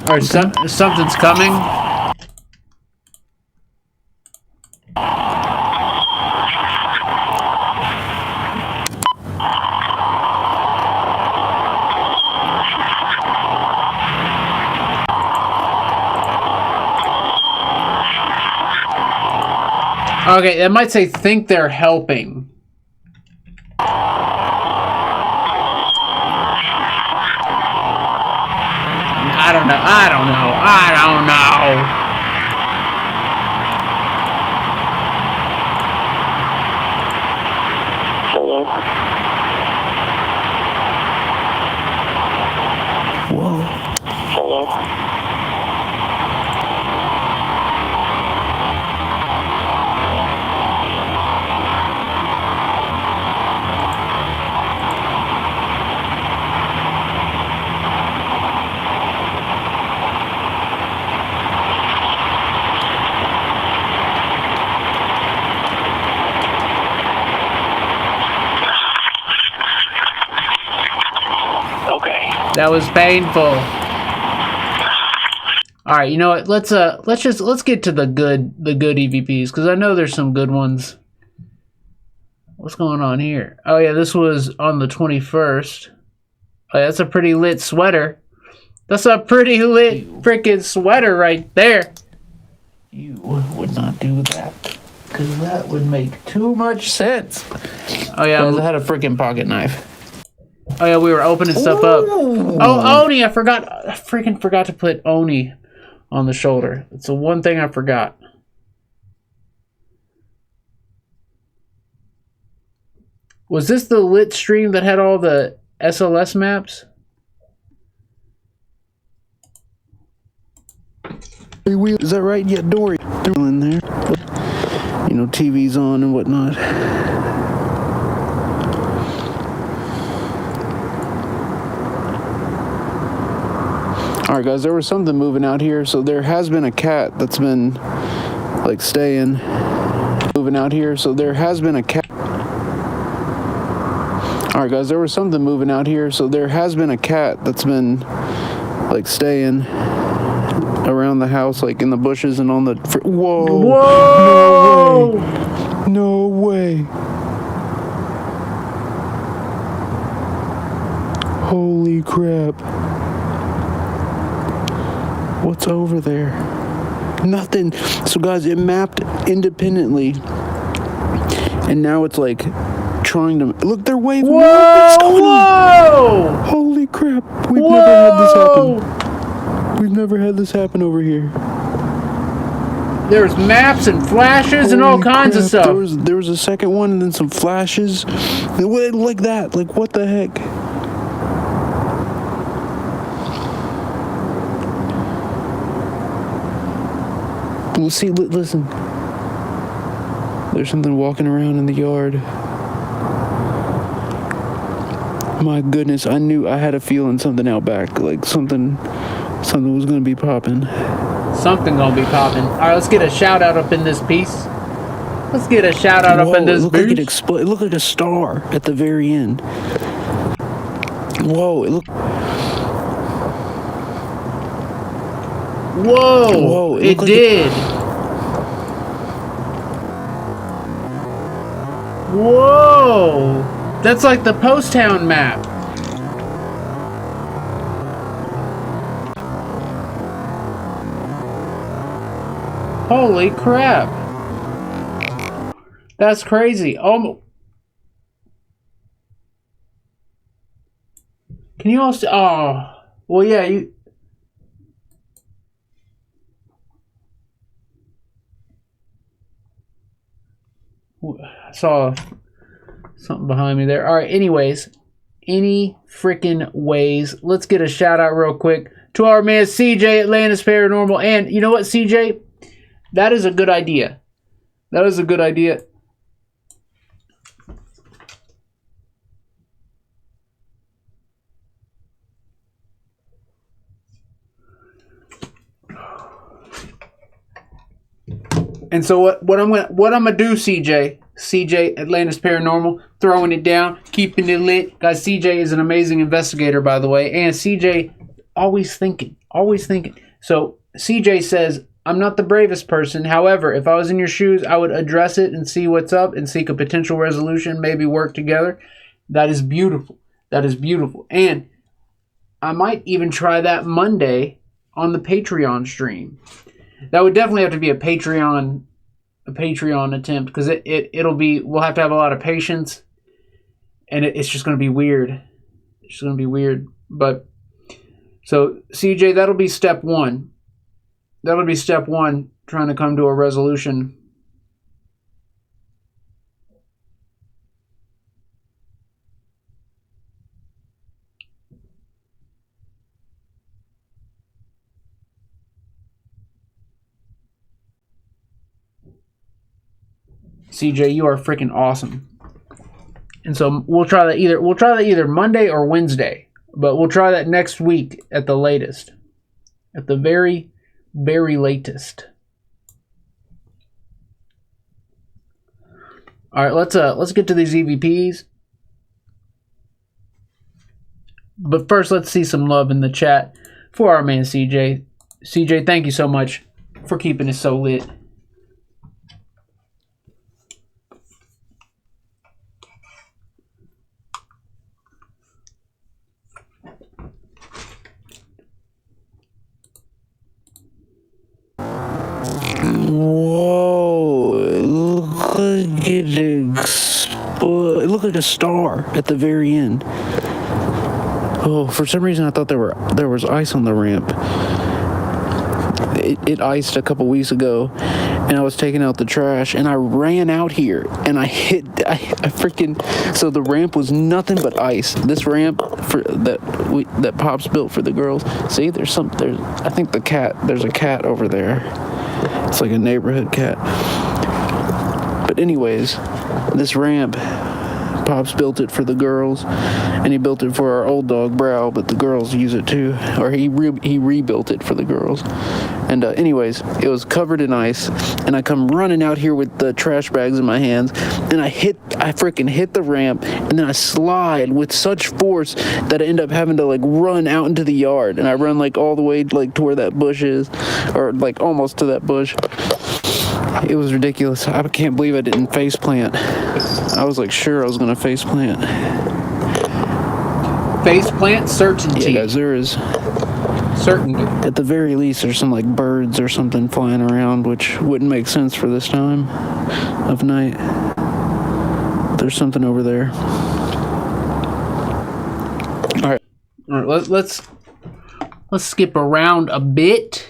S2: Or something's coming. Okay, that might say think they're helping. I don't know.
S4: Whoa.
S2: That was painful. All right, you know what? Let's get to the good EVPs because I know there's some good ones. What's going on here? Oh yeah, this was on the 21st. Oh, yeah, that's a pretty lit sweater. That's a pretty lit freaking sweater right there. You would not do that because that would make too much sense. Oh yeah, I had a freaking pocket knife. Oh yeah, we were opening stuff up. Oh, Oni, I freaking forgot to put Oni on the shoulder. It's the one thing I forgot. Was this the lit stream that had all the SLS maps?
S1: Is that right? Yeah, Dory. In there. You know, TV's on and whatnot. Alright guys, there was something moving out here, so there has been a cat that's been like staying. Moving out here, so there has been a cat. Alright guys, there was something moving out here, so there has been a cat that's been like staying around the house, like in the bushes and on the... Whoa!
S2: Whoa!
S1: No way! Holy crap. What's over there? Nothing. So guys, it mapped independently. And now it's like trying to... Look, they're waving.
S2: Whoa! Whoa!
S1: Holy crap. We've never had this happen. We've never had this happen over here.
S2: There's maps and flashes and all kinds of stuff.
S1: There was a second one and then some flashes. Like that. Like, what the heck? Well, see, listen. There's something walking around in the yard. My goodness, I knew, I had a feeling something out back. Like something was gonna be popping.
S2: Something gonna be popping. All right, let's get a shout out up in this piece. Let's get a shout out up in this
S1: piece. Like it looked like a star at the very end. Whoa, it looked...
S2: Whoa, it did. Whoa, that's like the Post Town map. Holy crap. That's crazy. Can you all see? Oh, well, yeah, you... I saw something behind me there. All right, anyways, any freaking ways, let's get a shout out real quick to our man CJ Atlantis Paranormal. And you know what, CJ? That is a good idea. That is a good idea. And so what I'm gonna do, CJ Atlantis Paranormal, throwing it down, keeping it lit. Guys, CJ is an amazing investigator, by the way, and CJ always thinking. Always thinking. So CJ says, I'm not the bravest person. However, if I was in your shoes, I would address it and see what's up and seek a potential resolution, maybe work together. That is beautiful. That is beautiful. And I might even try that Monday on the Patreon stream. That would definitely have to be a Patreon attempt, because it'll be, we'll have to have a lot of patience, and it's just going to be weird. It's just going to be weird. But so CJ, that'll be step one. That'll be step one, trying to come to a resolution. CJ, you are freaking awesome. And so we'll try that either Monday or Wednesday, but we'll try that next week at the latest. At the very, very latest. All right, let's get to these EVPs. But first, let's see some love in the chat for our man CJ. CJ, thank you so much for keeping us so lit.
S1: Whoa, look at it explode. It looked like a star at the very end. Oh, for some reason I thought there was ice on the ramp. It iced a couple weeks ago, and I was taking out the trash, and I ran out here, and I freaking, so the ramp was nothing but ice. This ramp that Pops built for the girls. See, I think there's a cat over there. It's like a neighborhood cat. But anyways, this ramp, Pops built it for the girls, and he built it for our old dog Brow, but the girls use it too, or he rebuilt it for the girls. And anyways, it was covered in ice, and I come running out here with the trash bags in my hands, and I freaking hit the ramp, and then I slide with such force that I end up having to like run out into the yard, and I run like all the way like to where that bush is, or like almost to that bush. It was ridiculous. I can't believe I didn't face plant. I was like sure I was gonna face plant.
S2: Face plant certainty.
S1: Yeah, guys, there is
S2: certainty.
S1: At the very least, there's some like birds or something flying around, which wouldn't make sense for this time of night. There's something over there. All right,
S2: let's skip around a bit.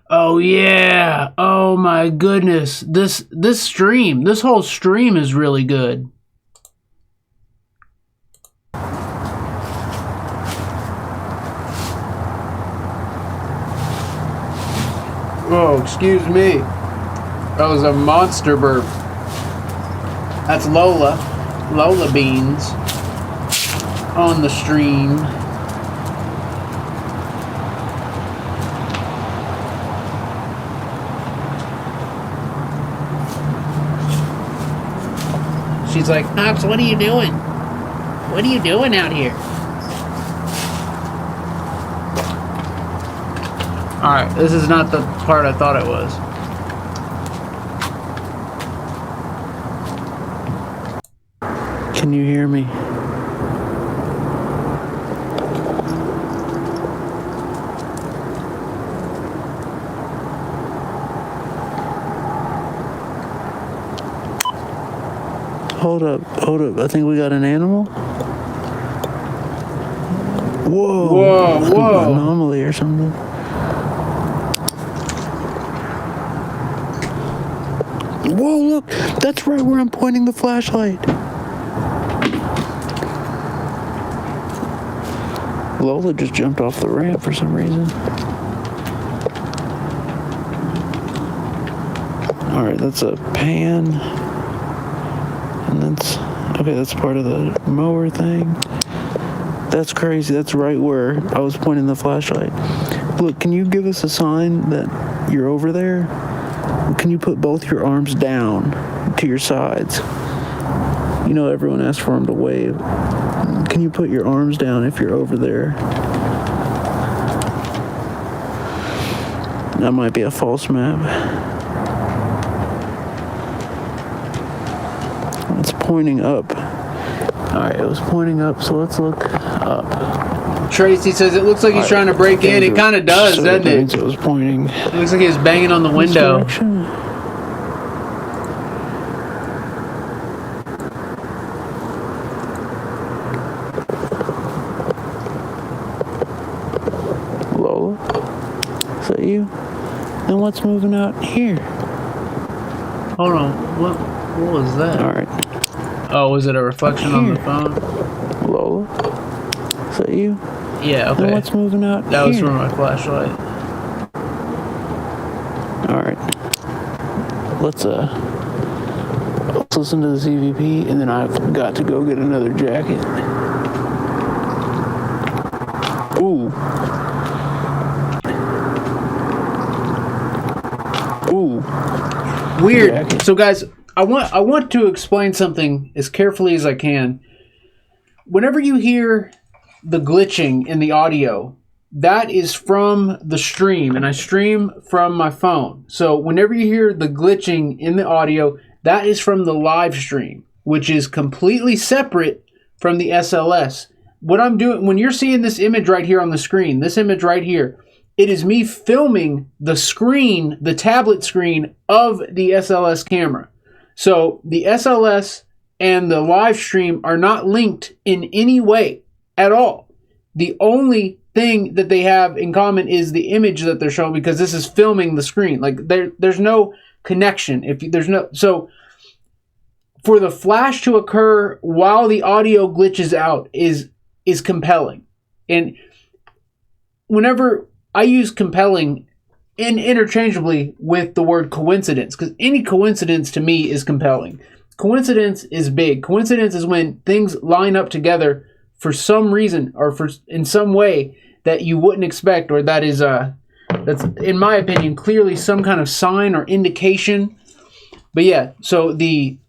S2: Oh yeah. Oh my goodness. This whole stream is really good. Oh, excuse me. That was a monster burp. That's Lola Beans on the stream. She's like, Pops, what are you doing? What are you doing out here? Alright, this is not the part I thought it was.
S1: can you hear me? Hold up. I think we got an animal. Whoa. Anomaly or something. Whoa, look. That's right where I'm pointing the flashlight. Lola just jumped off the ramp for some reason. Alright, that's a pan. And that's part of the mower thing. That's crazy. That's right where I was pointing the flashlight. Look, can you give us a sign that you're over there?
S2: Can you put both your arms down to your sides? You know, everyone asks for them to wave. Can you put your arms down if you're over there? That might be a false map. It's pointing up. Alright, it was pointing up, so let's look up.
S1: Tracy says it looks like he's trying to break in. It kind of does, doesn't it?
S2: It was pointing.
S1: It looks like he was banging on the window.
S2: Lola? Is that you? Then what's moving out here?
S1: Hold on. What was that?
S2: Alright.
S1: Oh, was it a reflection on the phone?
S2: Lola? Is that you?
S1: Yeah, okay.
S2: Then what's moving out
S1: That
S2: here?
S1: was from my flashlight.
S2: Alright. Let's listen to this EVP, and then I've got to go get another jacket. Ooh. Ooh.
S1: Weird.
S2: Jacket.
S1: So guys, I want to explain something as carefully as I can. Whenever you hear the glitching in the audio, that is from the stream, and I stream from my phone. So whenever you hear the glitching in the audio, that is from the live stream, which is completely separate from the SLS. What I'm doing, when you're seeing this image right here on the screen, this image right here, it is me filming the screen, the tablet screen of the SLS camera. So the SLS and the live stream are not linked in any way at all. The only thing that they have in common is the image that they're showing, because this is filming the screen. Like there's no connection. So for the flash to occur while the audio glitches out is compelling. And whenever I use compelling interchangeably with the word coincidence, because any coincidence to me is compelling. Coincidence is big. Coincidence is when things line up together for some reason or in some way that you wouldn't expect, or that's, in my opinion, clearly some kind of sign or indication. But yeah, so the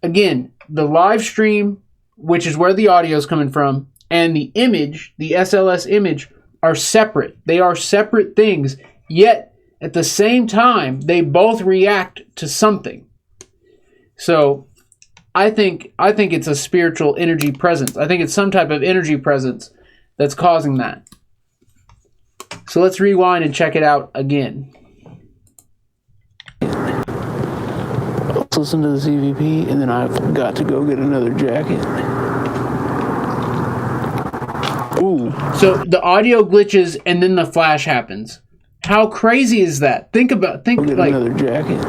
S1: live stream, which is where the audio is coming from, and the image, the SLS image, are separate. They are separate things, yet at the same time, they both react to something. So I think it's a spiritual energy presence. I think it's some type of energy presence that's causing that. So let's rewind and check it out again.
S2: Let's listen to this EVP, and then I've got to go get another jacket. Ooh.
S1: So the audio glitches and then the flash happens. How crazy is that? Think like
S2: another jacket.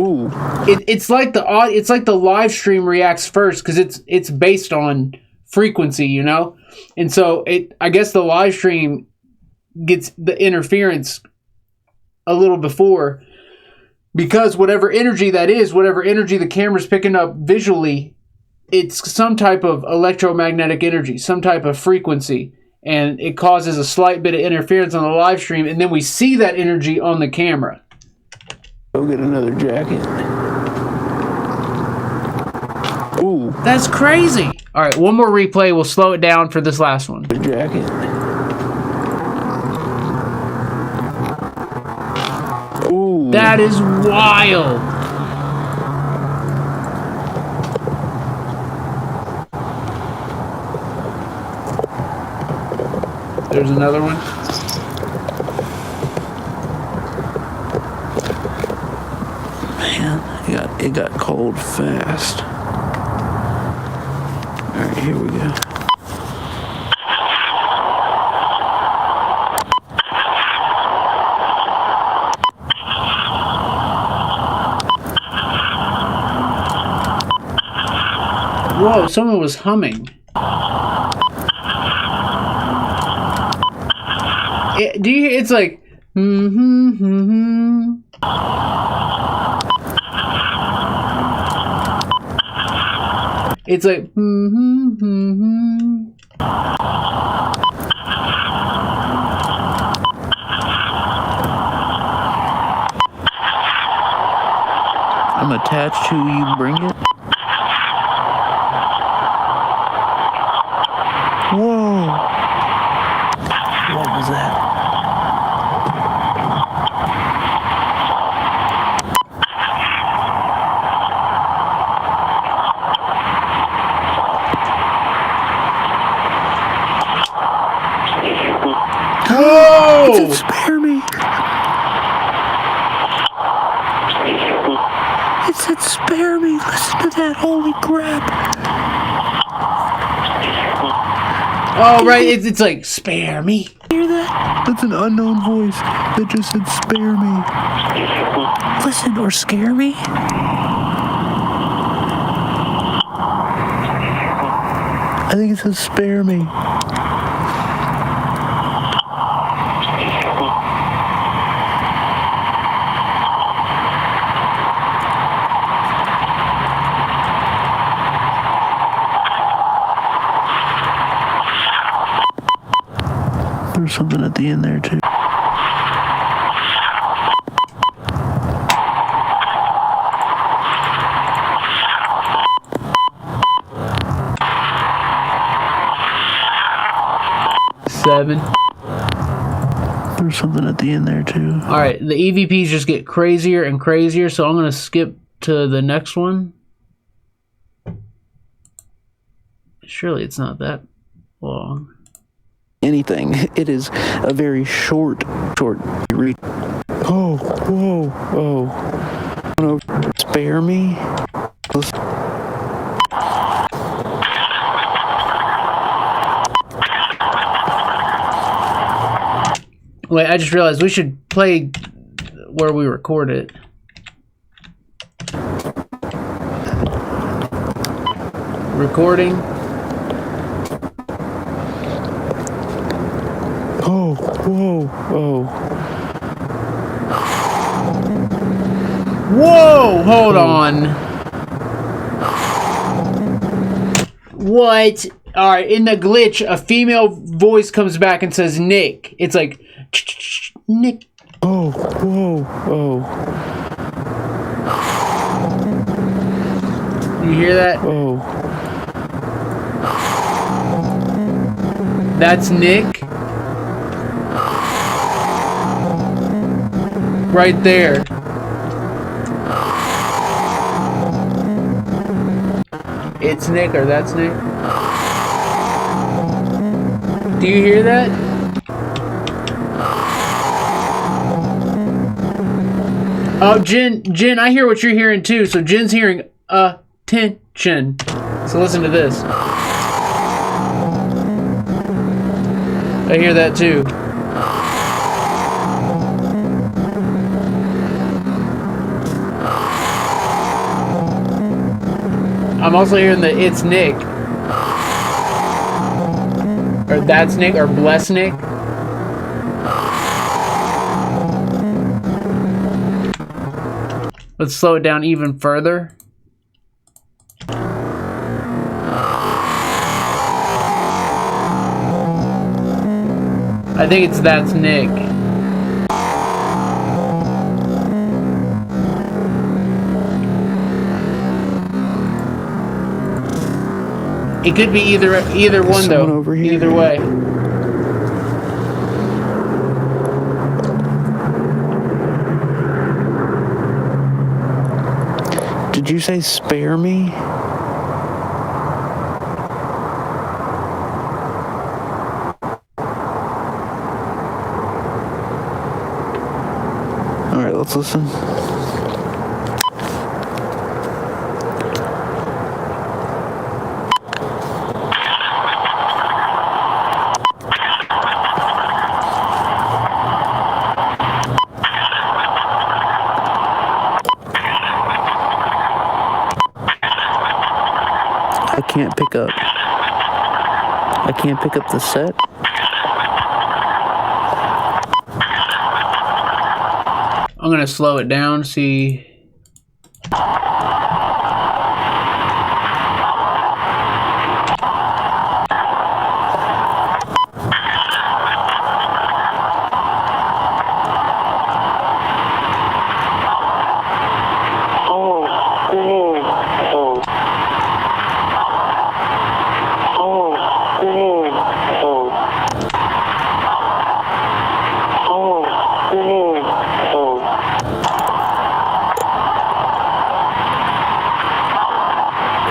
S2: Ooh.
S1: It's like the live stream reacts first, because it's based on frequency, you know? And so I guess the live stream gets the interference a little before, because whatever energy that is, whatever energy the camera's picking up visually, it's some type of electromagnetic energy, some type of frequency, and it causes a slight bit of interference on the live stream, and then we see that energy on the camera.
S2: Go get another jacket. Ooh.
S1: That's crazy. All right, one more replay. We'll slow it down for this last one.
S2: The jacket. Ooh.
S1: That is wild. There's another one.
S2: Man, it got cold fast. All right, here we go.
S1: Whoa, someone was humming. Do you hear? It's like, It's like,
S5: attached to you bring it? Whoa! What was that?
S1: Whoa!
S5: Spare me! It said spare me! Listen to that, holy crap!
S1: Oh, right, it's like, spare me.
S5: Hear that? That's an unknown voice that just said spare me. Listen, or scare me? I think it says spare me. There's something at the end there too.
S1: Seven.
S5: There's something at the end there too.
S2: Alright, the EVPs just get crazier and crazier, so I'm going to skip to the next one. Surely it's not that long.
S5: Anything. It is a very short read. Oh, whoa, whoa. No, spare me?
S2: Wait, I just realized we should play where we record it. Recording.
S5: Oh, whoa, whoa.
S2: Whoa! Hold on. What? Alright, in the glitch, a female voice comes back and says Nick. It's like, Nick.
S5: Oh, whoa, whoa.
S2: You hear that?
S5: Oh.
S2: That's Nick. Right there. It's Nick, or that's Nick. Do you hear that? Oh, Jen, I hear what you're hearing too. So Jen's hearing attention. So listen to this. I hear that too. I'm also hearing the it's Nick. Or that's Nick, or bless Nick. Let's slow it down even further. I think it's that's Nick. It could be either one though.
S5: Over here.
S2: Either way.
S5: Did you say spare me? Alright, let's listen. I can't pick up the set.
S2: I'm gonna slow it down, see.
S3: Oh.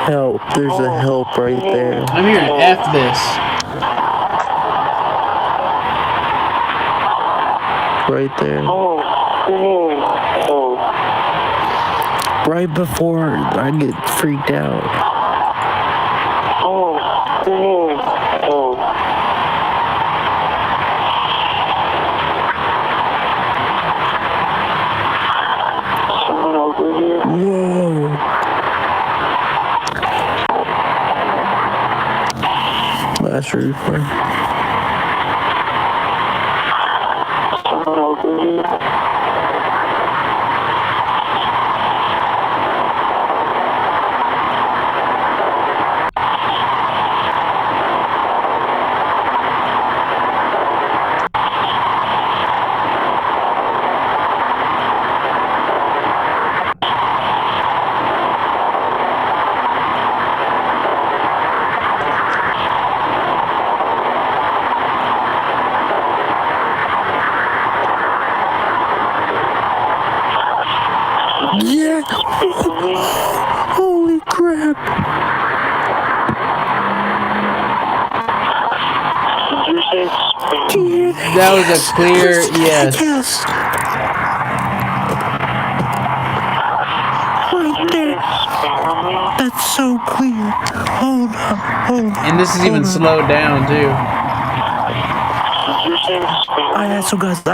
S5: Help. There's a help right there.
S2: I'm hearing F this.
S5: Right there. Right before I get freaked out. Whoa. Last replay. Yeah. Holy crap.
S2: That was a clear yes.
S5: Yes. Right there. That's so clear. Hold up.
S2: And this is even slowed down too.
S5: I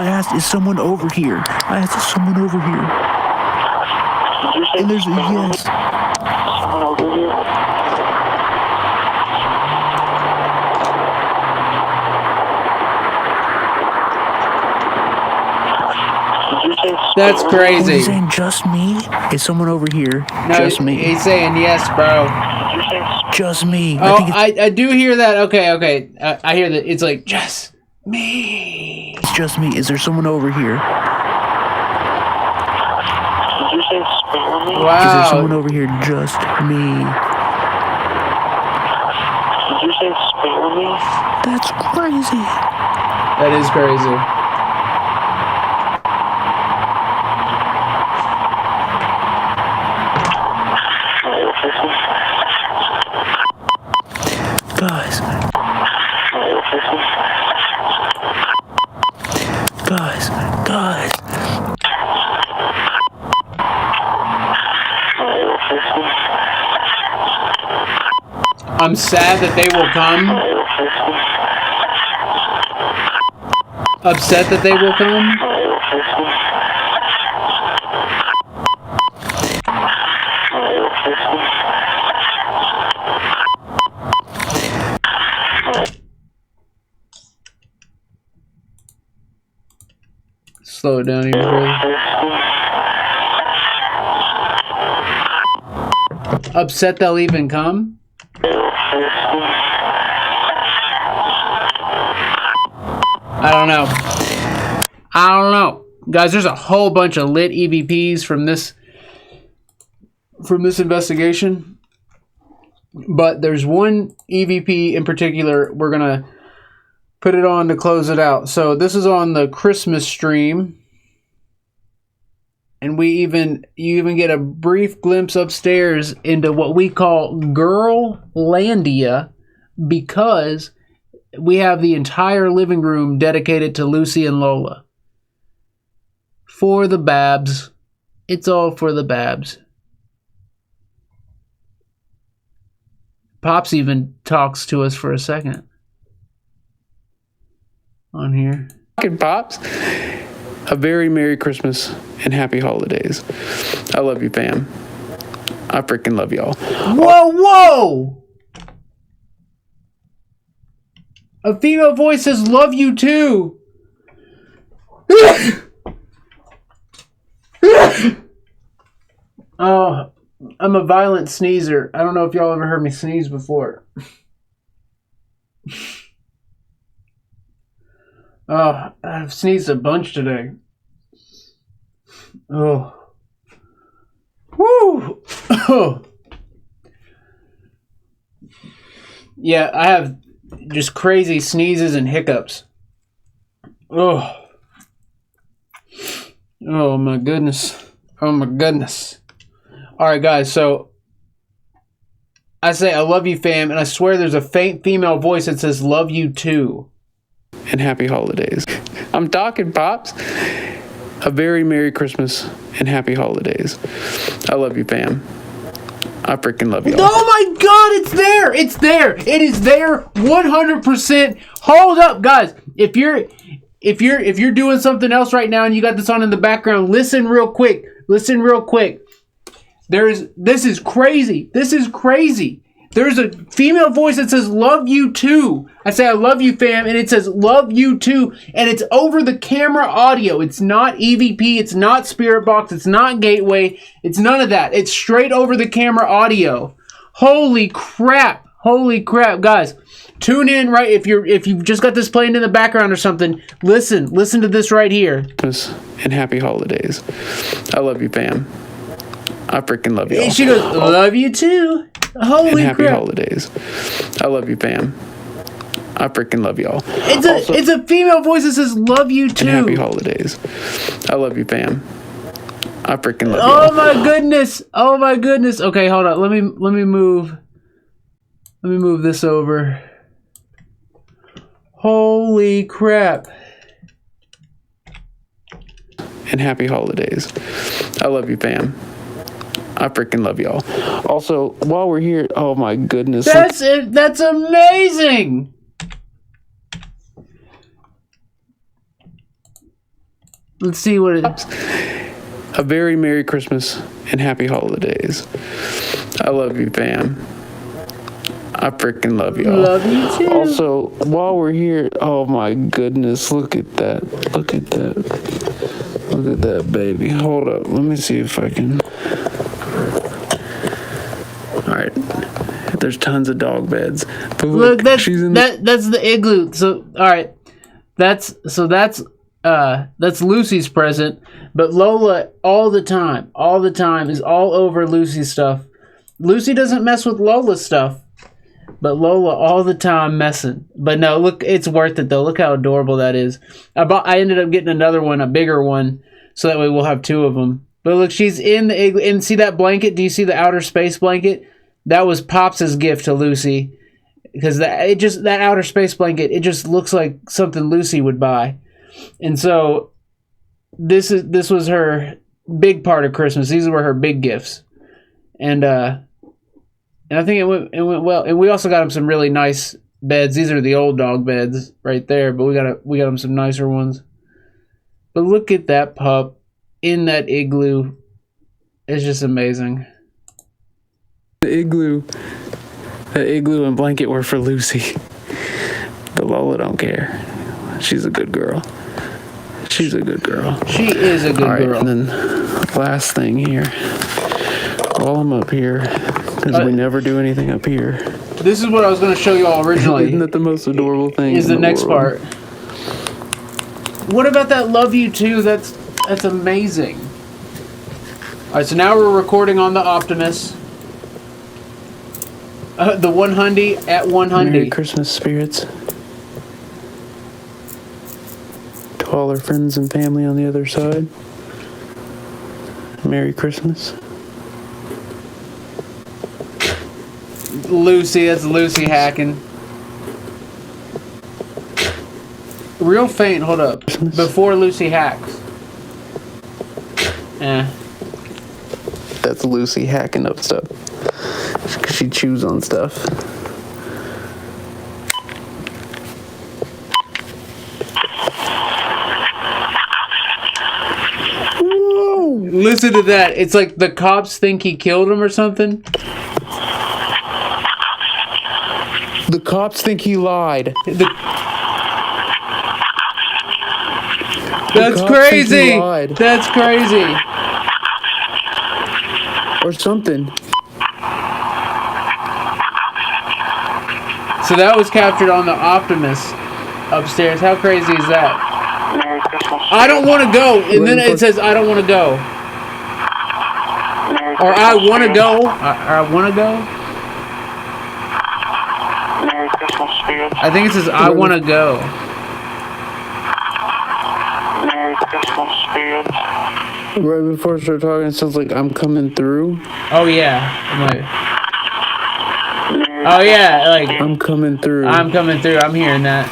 S5: asked, is someone over here? I asked, is someone over here? And there's a yes.
S2: That's
S5: He's
S2: crazy.
S5: saying just me? Is someone over here?
S2: No,
S5: Just me.
S2: he's saying yes, bro.
S5: Just me.
S2: Oh,
S5: think
S2: I do hear that. Okay. I hear that. It's like, just me.
S5: it's just me. Is there someone over here? Is there someone
S2: Wow.
S5: over here? Just me. That's crazy.
S2: That is crazy.
S5: Guys.
S2: I'm sad that they will come. Upset that they will come. Slow it down even further. Upset they'll even come? I don't know. Guys, there's a whole bunch of lit EVPs from this investigation. But there's one EVP in particular we're going to put it on to close it out. So this is on the Christmas stream. And you even get a brief glimpse upstairs into what we call Girl-landia, because we have the entire living room dedicated to Lucy and Lola. For the Babs. It's all for the Babs. Pops even talks to us for a second on here.
S6: Pops, a very Merry Christmas and Happy Holidays. I love you, fam. I freaking love y'all.
S2: Whoa! A female voice says, love you too. Oh, I'm a violent sneezer. I don't know if y'all ever heard me sneeze before. Oh, I've sneezed a bunch today. Oh. Woo! Oh. Yeah, I have just crazy sneezes and hiccups. Oh. Oh my goodness. Oh my goodness. Alright guys, so I say, I love you, fam, and I swear there's a faint female voice that says, love you too.
S6: And happy holidays. I'm talking, Pops. A very Merry Christmas and happy holidays. I love you, fam. I freaking love y'all.
S2: Oh my God, it's there! It's there! It is there 100%. Hold up, guys. If you're doing something else right now and you got this on in the background, listen real quick. Listen real quick. This is crazy. This is crazy. There's a female voice that says, love you too. I say, I love you, fam, and it says, love you too. And it's over the camera audio. It's not EVP. It's not Spirit Box. It's not Gateway. It's none of that. It's straight over the camera audio. Holy crap. Holy crap, guys. Tune in, right? If you've just got this playing in the background or something, listen to this right here.
S6: And happy holidays. I love you, fam. I freaking love y'all.
S2: She goes, love you too. Holy
S6: and happy
S2: crap.
S6: holidays. I love you, fam. I freaking love y'all.
S2: It's a female voice that says, love you too.
S6: And happy holidays. I love you, fam. I freaking love
S2: Oh
S6: y'all.
S2: my goodness. Oh my goodness. Okay, hold on. Let me move. Let me move this over. Holy crap.
S6: And happy holidays. I love you, fam. I freaking love y'all. Also, while we're here, oh my goodness.
S2: That's it. That's amazing. Let's see what it is.
S6: A very Merry Christmas and happy holidays. I love you, fam. I freaking love y'all.
S2: Love you too.
S6: Also, while we're here, oh my goodness, look at that. Look at that. Look at that, baby. Hold up. Let me see if I can. Alright. There's tons of dog beds. But
S2: Look, that's
S6: she's in
S2: that's the igloo. So all right. That's Lucy's present, but Lola all the time is all over Lucy's stuff. Lucy doesn't mess with Lola's stuff, but Lola all the time messing. But no, look, it's worth it though. Look how adorable that is. I ended up getting another one, a bigger one, so that way we'll have two of them. But look, she's in the igloo, and see that blanket? Do you see the outer space blanket? That was Pops' gift to Lucy, because that outer space blanket, it just looks like something Lucy would buy. And so this was her big part of Christmas. These were her big gifts, and I think it went well. And we also got him some really nice beds. These are the old dog beds right there, but we got him some nicer ones. But look at that pup in that igloo. It's just amazing.
S6: the igloo. The igloo and blanket were for Lucy. But Lola don't care. She's a good girl. She's a good girl.
S2: She is a good girl.
S6: And then last thing here. While I'm up here, because we never do anything up here.
S2: This is what I was going to show you all originally.
S6: Isn't that the most adorable thing?
S2: Is the next part. What about that love you too? That's amazing. Alright, so now we're recording on the Optimus. The 100 at 100.
S6: Merry Christmas, spirits. To all our friends and family on the other side. Merry Christmas.
S2: Lucy, that's Lucy hacking. Real faint, hold up.
S6: Christmas.
S2: Before Lucy hacks.
S6: That's Lucy hacking up stuff. She chews on stuff.
S2: Whoa! Listen to that. It's like the cops think he killed him or something.
S6: The cops think he lied.
S2: That's crazy. That's crazy.
S6: Or something.
S2: So that was captured on the Optimus upstairs. How crazy is that? I don't want to go. And then it says, I don't want to go. Or I want to go. I want to go. I think it says, I want to go.
S6: Right before I start talking, it sounds like I'm coming through.
S2: Oh, yeah. I'm like, Oh yeah, like
S6: I'm coming through.
S2: I'm coming through. I'm hearing that.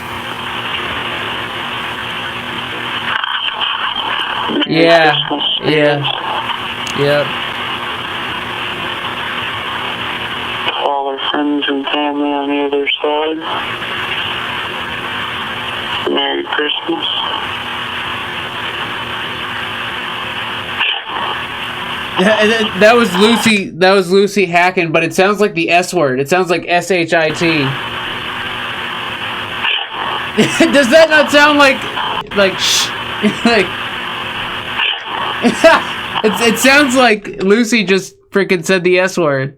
S2: Yeah. Yeah. Yep.
S4: All our friends and family on the other side. Merry Christmas.
S2: That was Lucy. That was Lucy hacking, but it sounds like the S word. It sounds like shit. Does that not sound like sh? Like it sounds like Lucy just freaking said the S word.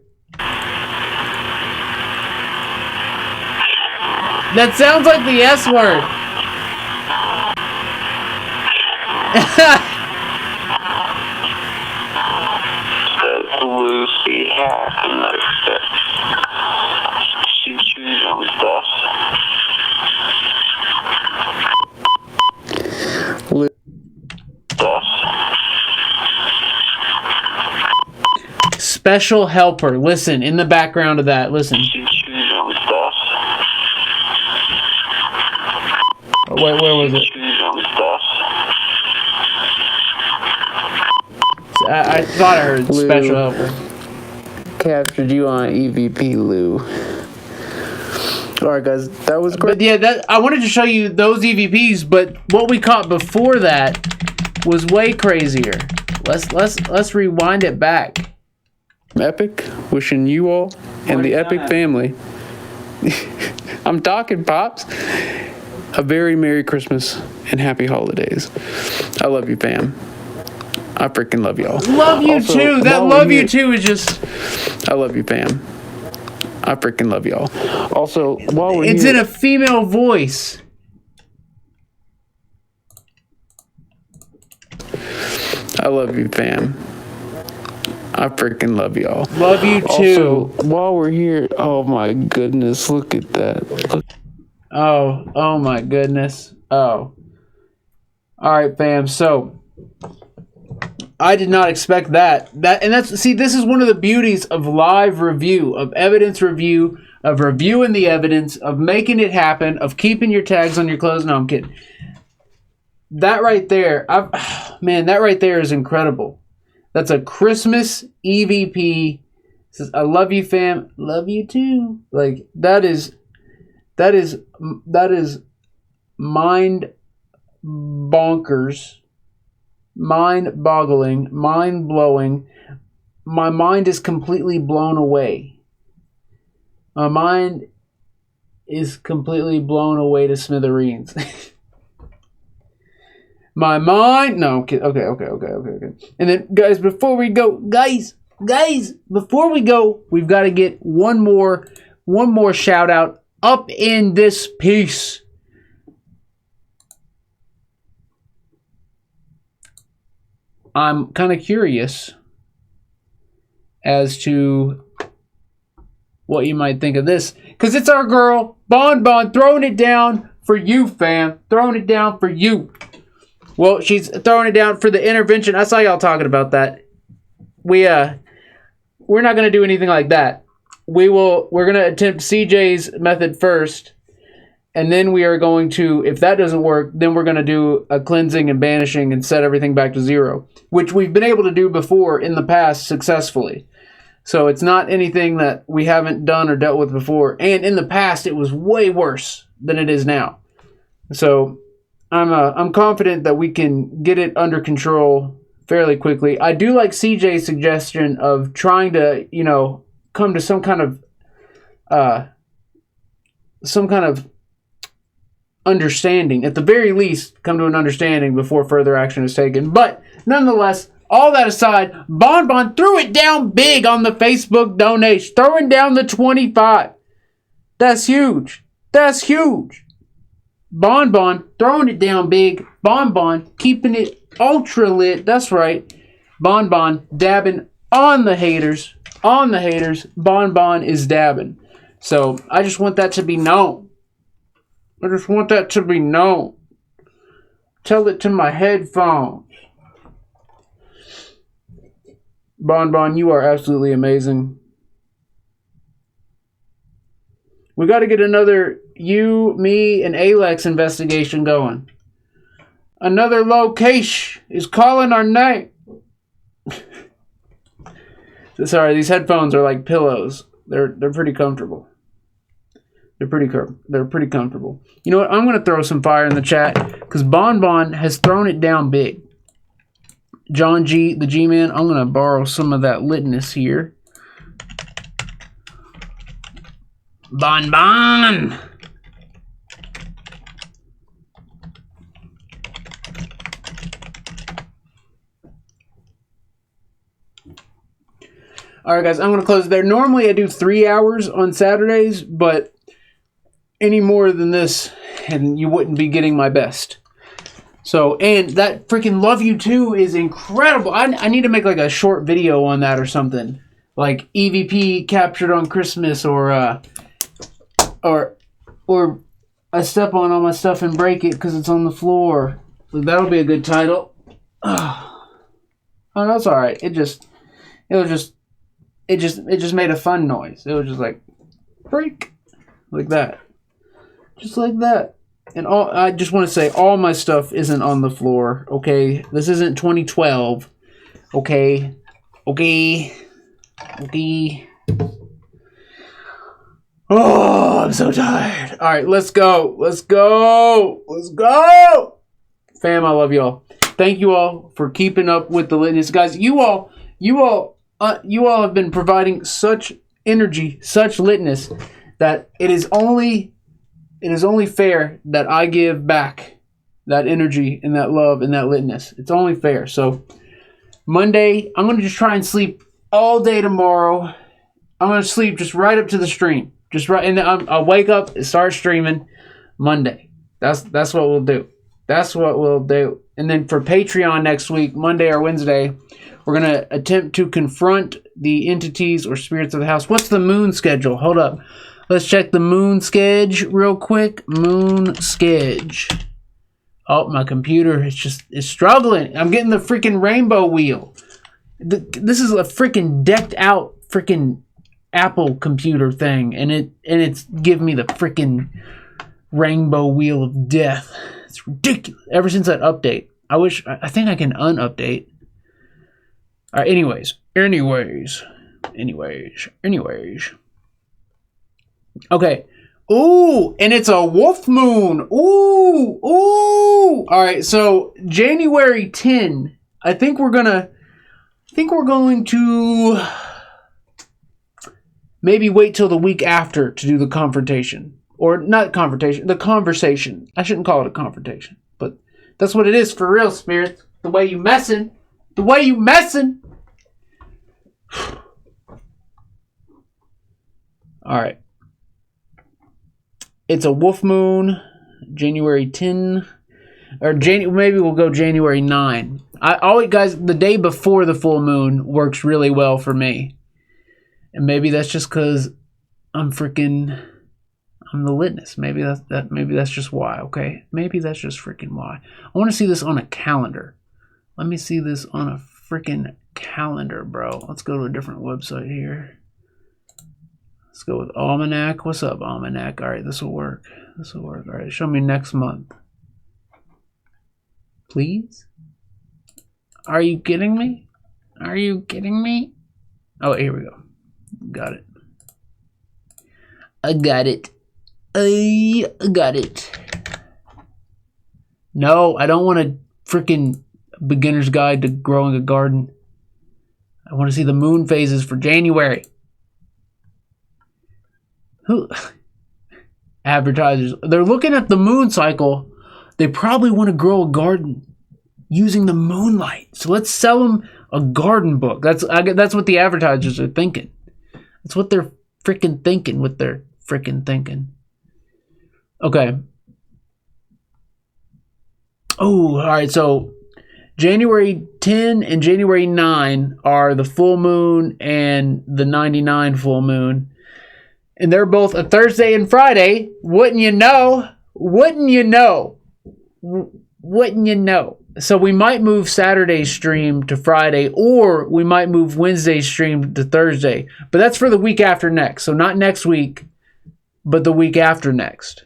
S2: That sounds like the S word.
S4: Lucy hacking like that. She chews on stuff.
S2: Special helper. Listen, in the background of that, listen.
S4: She chews on stuff.
S2: Where was it?
S4: She chews on stuff.
S2: I thought I heard
S6: Lou.
S2: special helper.
S6: Captured you on EVP, Lou. Alright, guys, that was great.
S2: But yeah, I wanted to show you those EVPs, but what we caught before that was way crazier. Let's rewind it back.
S6: Epic, wishing you all and the Epic family. I'm talking, Pops. A very Merry Christmas and Happy Holidays. I love you, fam. I freaking love y'all.
S2: Love you
S6: Also,
S2: too. That
S6: while
S2: love
S6: we're
S2: you
S6: here-
S2: too is just.
S6: I love you, fam. I freaking love y'all. Also, while we're
S2: It's
S6: here,
S2: in a female voice.
S6: I love you, fam. I freaking love y'all.
S2: Love you too.
S6: Also, while we're here, oh my goodness, look at that. Look.
S2: Oh my goodness. Oh. All right, fam. So I did not expect that. See, this is one of the beauties of live review, of evidence review, of reviewing the evidence, of making it happen, of keeping your tags on your clothes. No, I'm kidding. That right there, that right there is incredible. That's a Christmas EVP. It says, I love you, fam. Love you too. Like, that is mind bonkers, mind boggling, mind blowing. My mind is completely blown away. My mind is completely blown away to smithereens. My mind. No, okay. And then, guys, before we go, before we go, we've got to get one more shout out up in this piece. I'm kind of curious as to what you might think of this, because it's our girl Bon throwing it down for you, fam. Throwing it down for you. Well, she's throwing it down for the intervention. I saw y'all talking about that. We're not going to do anything like that. We're going to attempt CJ's method first, and then we are going to, if that doesn't work, then we're going to do a cleansing and banishing and set everything back to 0, which we've been able to do before in the past successfully. So it's not anything that we haven't done or dealt with before. And in the past, it was way worse than it is now. So I'm confident that we can get it under control fairly quickly. I do like CJ's suggestion of trying to, come to some kind of understanding. At the very least, come to an understanding before further action is taken. But nonetheless, all that aside, Bon threw it down big on the Facebook donation, throwing down the 25. That's huge. That's huge. Bon throwing it down big. Bon keeping it ultra lit. That's right. Bon dabbing on the haters. On the haters. Bon is dabbing. So I just want that to be known. I just want that to be known. Tell it to my headphones. Bon, you are absolutely amazing. We got to get another you, me, and Alex investigation going. Another location is calling our name. Sorry, these headphones are like pillows. They're pretty comfortable. They're pretty comfortable. You know what? I'm gonna throw some fire in the chat because Bon has thrown it down big. John G, the G-Man, I'm gonna borrow some of that litness here. Bon. All right, guys, I'm going to close there. Normally, I do 3 hours on Saturdays, but any more than this, and you wouldn't be getting my best. So, and that freaking Love You Too is incredible. I need to make like a short video on that or something. Like EVP captured on Christmas or I step on all my stuff and break it because it's on the floor. So that'll be a good title. Oh, that's all right. It just made a fun noise. It was just like break, like that, just like that. And I just want to say, all my stuff isn't on the floor. Okay, this isn't 2012. Okay. Oh, I'm so tired. All right, let's go. Fam, I love y'all. Thank you all for keeping up with the litness, guys. You all have been providing such energy, such litness, that it is only fair that I give back that energy and that love and that litness. It's only fair. So Monday, I'm gonna just try and sleep all day tomorrow. I'm gonna sleep just right up to the stream, just right, and then I'll wake up and start streaming Monday. That's what we'll do. That's what we'll do. And then for Patreon next week, Monday or Wednesday, we're going to attempt to confront the entities or spirits of the house. What's the moon schedule? Hold up. Let's check the moon schedule real quick. Moon schedule. Oh, my computer is struggling. I'm getting the freaking rainbow wheel. This is a freaking decked out freaking Apple computer thing. And it's giving me the freaking rainbow wheel of death. It's ridiculous. Ever since that update. I think I can unupdate. All right, anyways. Okay. Ooh, and it's a wolf moon. Ooh. All right, so January 10, I think we're going to maybe wait till the week after to do the confrontation. Or not confrontation, the conversation. I shouldn't call it a confrontation, but that's what it is for real, spirits. The way you messing. All right. It's a wolf moon, January 10, or maybe we'll go January 9. Guys, the day before the full moon works really well for me. And maybe that's just because I'm the litness. Maybe that's just why, okay? Maybe that's just freaking why. I want to see this on a calendar. Let me see this on a freaking calendar, bro. Let's go to a different website here. Let's go with Almanac. What's up, Almanac? All right, this will work. All right, show me next month. Please? Are you kidding me? Oh, here we go. Got it. I got it. No, I don't want a freaking beginner's guide to growing a garden. I want to see the moon phases for January. Who? Advertisers. They're looking at the moon cycle. They probably want to grow a garden using the moonlight. So let's sell them a garden book. That's what the advertisers are thinking. That's what they're freaking thinking with their freaking thinking. Okay. Oh, all right. So January 10 and January 9 are the full moon and the 99 full moon. And they're both a Thursday and Friday. Wouldn't you know? So we might move Saturday's stream to Friday, or we might move Wednesday's stream to Thursday. But that's for the week after next. So not next week. but the week after next.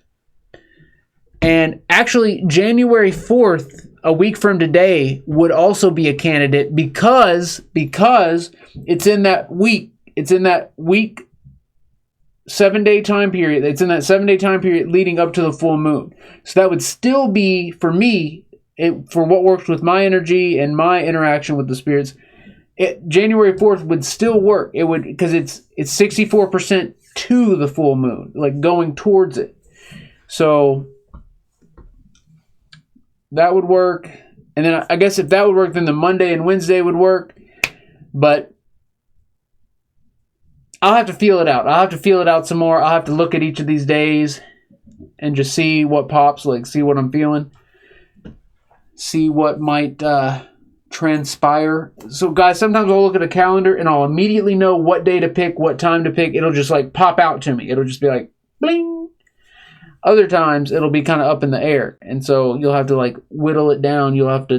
S2: And actually, January 4th, a week from today, would also be a candidate because it's in that week. It's in that week 7-day time period. It's in that 7-day time period leading up to the full moon. So that would still be, for me, for what works with my energy and my interaction with the spirits, January 4th would still work. It would, because it's 64% to the full moon, like going towards it. So that would work. And then I guess if that would work, then the Monday and Wednesday would work. But I'll have to feel it out. I'll have to feel it out some more. I'll have to look at each of these days and just see what pops, like see what I'm feeling. See what might transpire. So guys, sometimes I'll look at a calendar and I'll immediately know what day to pick, what time to pick. It'll just like pop out to me. It'll just be like bling. Other times it'll be kind of up in the air, and so you'll have to like whittle it down. You'll have to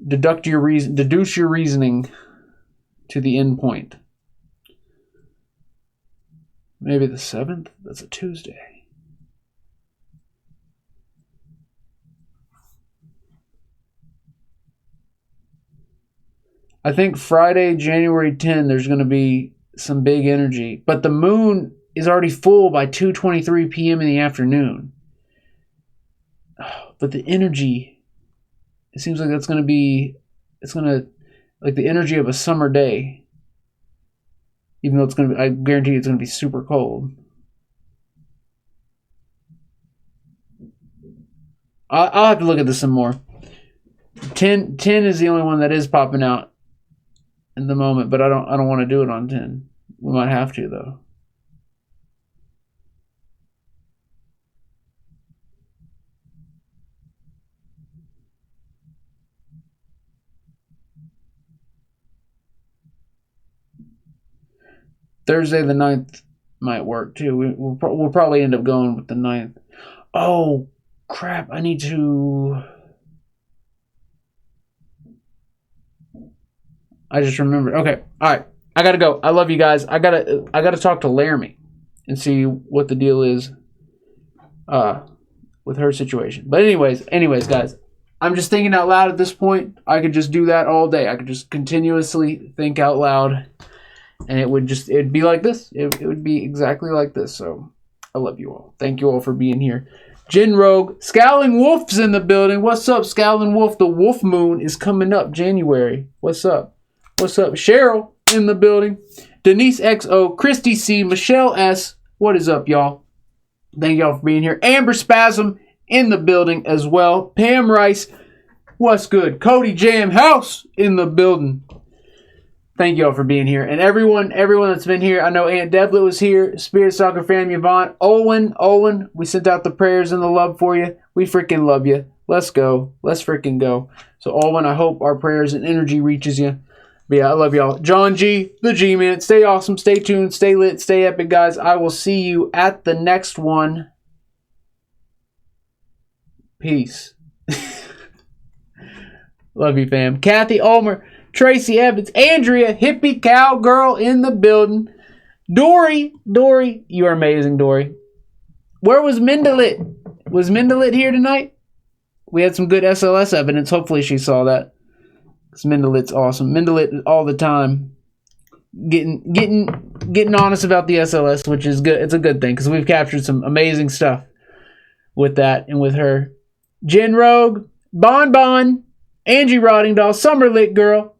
S2: deduce your reasoning to the end point. Maybe the 7th. That's a Tuesday. I think Friday, January 10, there's going to be some big energy. But the moon is already full by 2:23 p.m. in the afternoon. But the energy, it seems like it's going to, like the energy of a summer day. Even though it's going to be, I guarantee you it's going to be super cold. I'll have to look at this some more. 10 is the only one that is popping out in the moment, but I don't want to do it on 10. We might have to though. Thursday the 9th might work too. We'll probably end up going with the 9th. Oh crap! I need to. I just remembered. Okay, all right. I gotta go. I love you guys. I gotta talk to Laramie and see what the deal is with her situation. But anyways, guys, I'm just thinking out loud at this point. I could just do that all day. I could just continuously think out loud, and it'd be like this. It would be exactly like this. So I love you all. Thank you all for being here. Jin Rogue, Scowling Wolf's in the building. What's up, Scowling Wolf? The Wolf Moon is coming up January. What's up? What's up? Cheryl in the building. Denise XO, Christy C, Michelle S. What is up, y'all? Thank y'all for being here. Amber Spasm in the building as well. Pam Rice, what's good? Cody Jam House in the building. Thank y'all for being here. And everyone that's been here. I know Aunt Deblet was here. Spirit Soccer Fam Yvonne. Olin, we sent out the prayers and the love for you. We freaking love you. Let's go. Let's freaking go. So Olin, I hope our prayers and energy reaches you. But yeah, I love y'all. John G, the G-Man. Stay awesome, stay tuned, stay lit, stay epic, guys. I will see you at the next one. Peace. Love you, fam. Kathy Ulmer, Tracy Evans, Andrea, hippie cowgirl in the building. Dory, you are amazing, Dory. Where was Mendelit? Was Mendelit here tonight? We had some good SLS evidence. Hopefully she saw that. Because Mendelit's awesome. Mendelit all the time. Getting honest about the SLS, which is good. It's a good thing because we've captured some amazing stuff with that and with her. Jen Rogue, Bon, Angie Rottingdahl, Summer Lit Girl,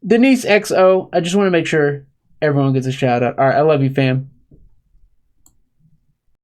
S2: Denise XO. I just want to make sure everyone gets a shout out. All right, I love you, fam.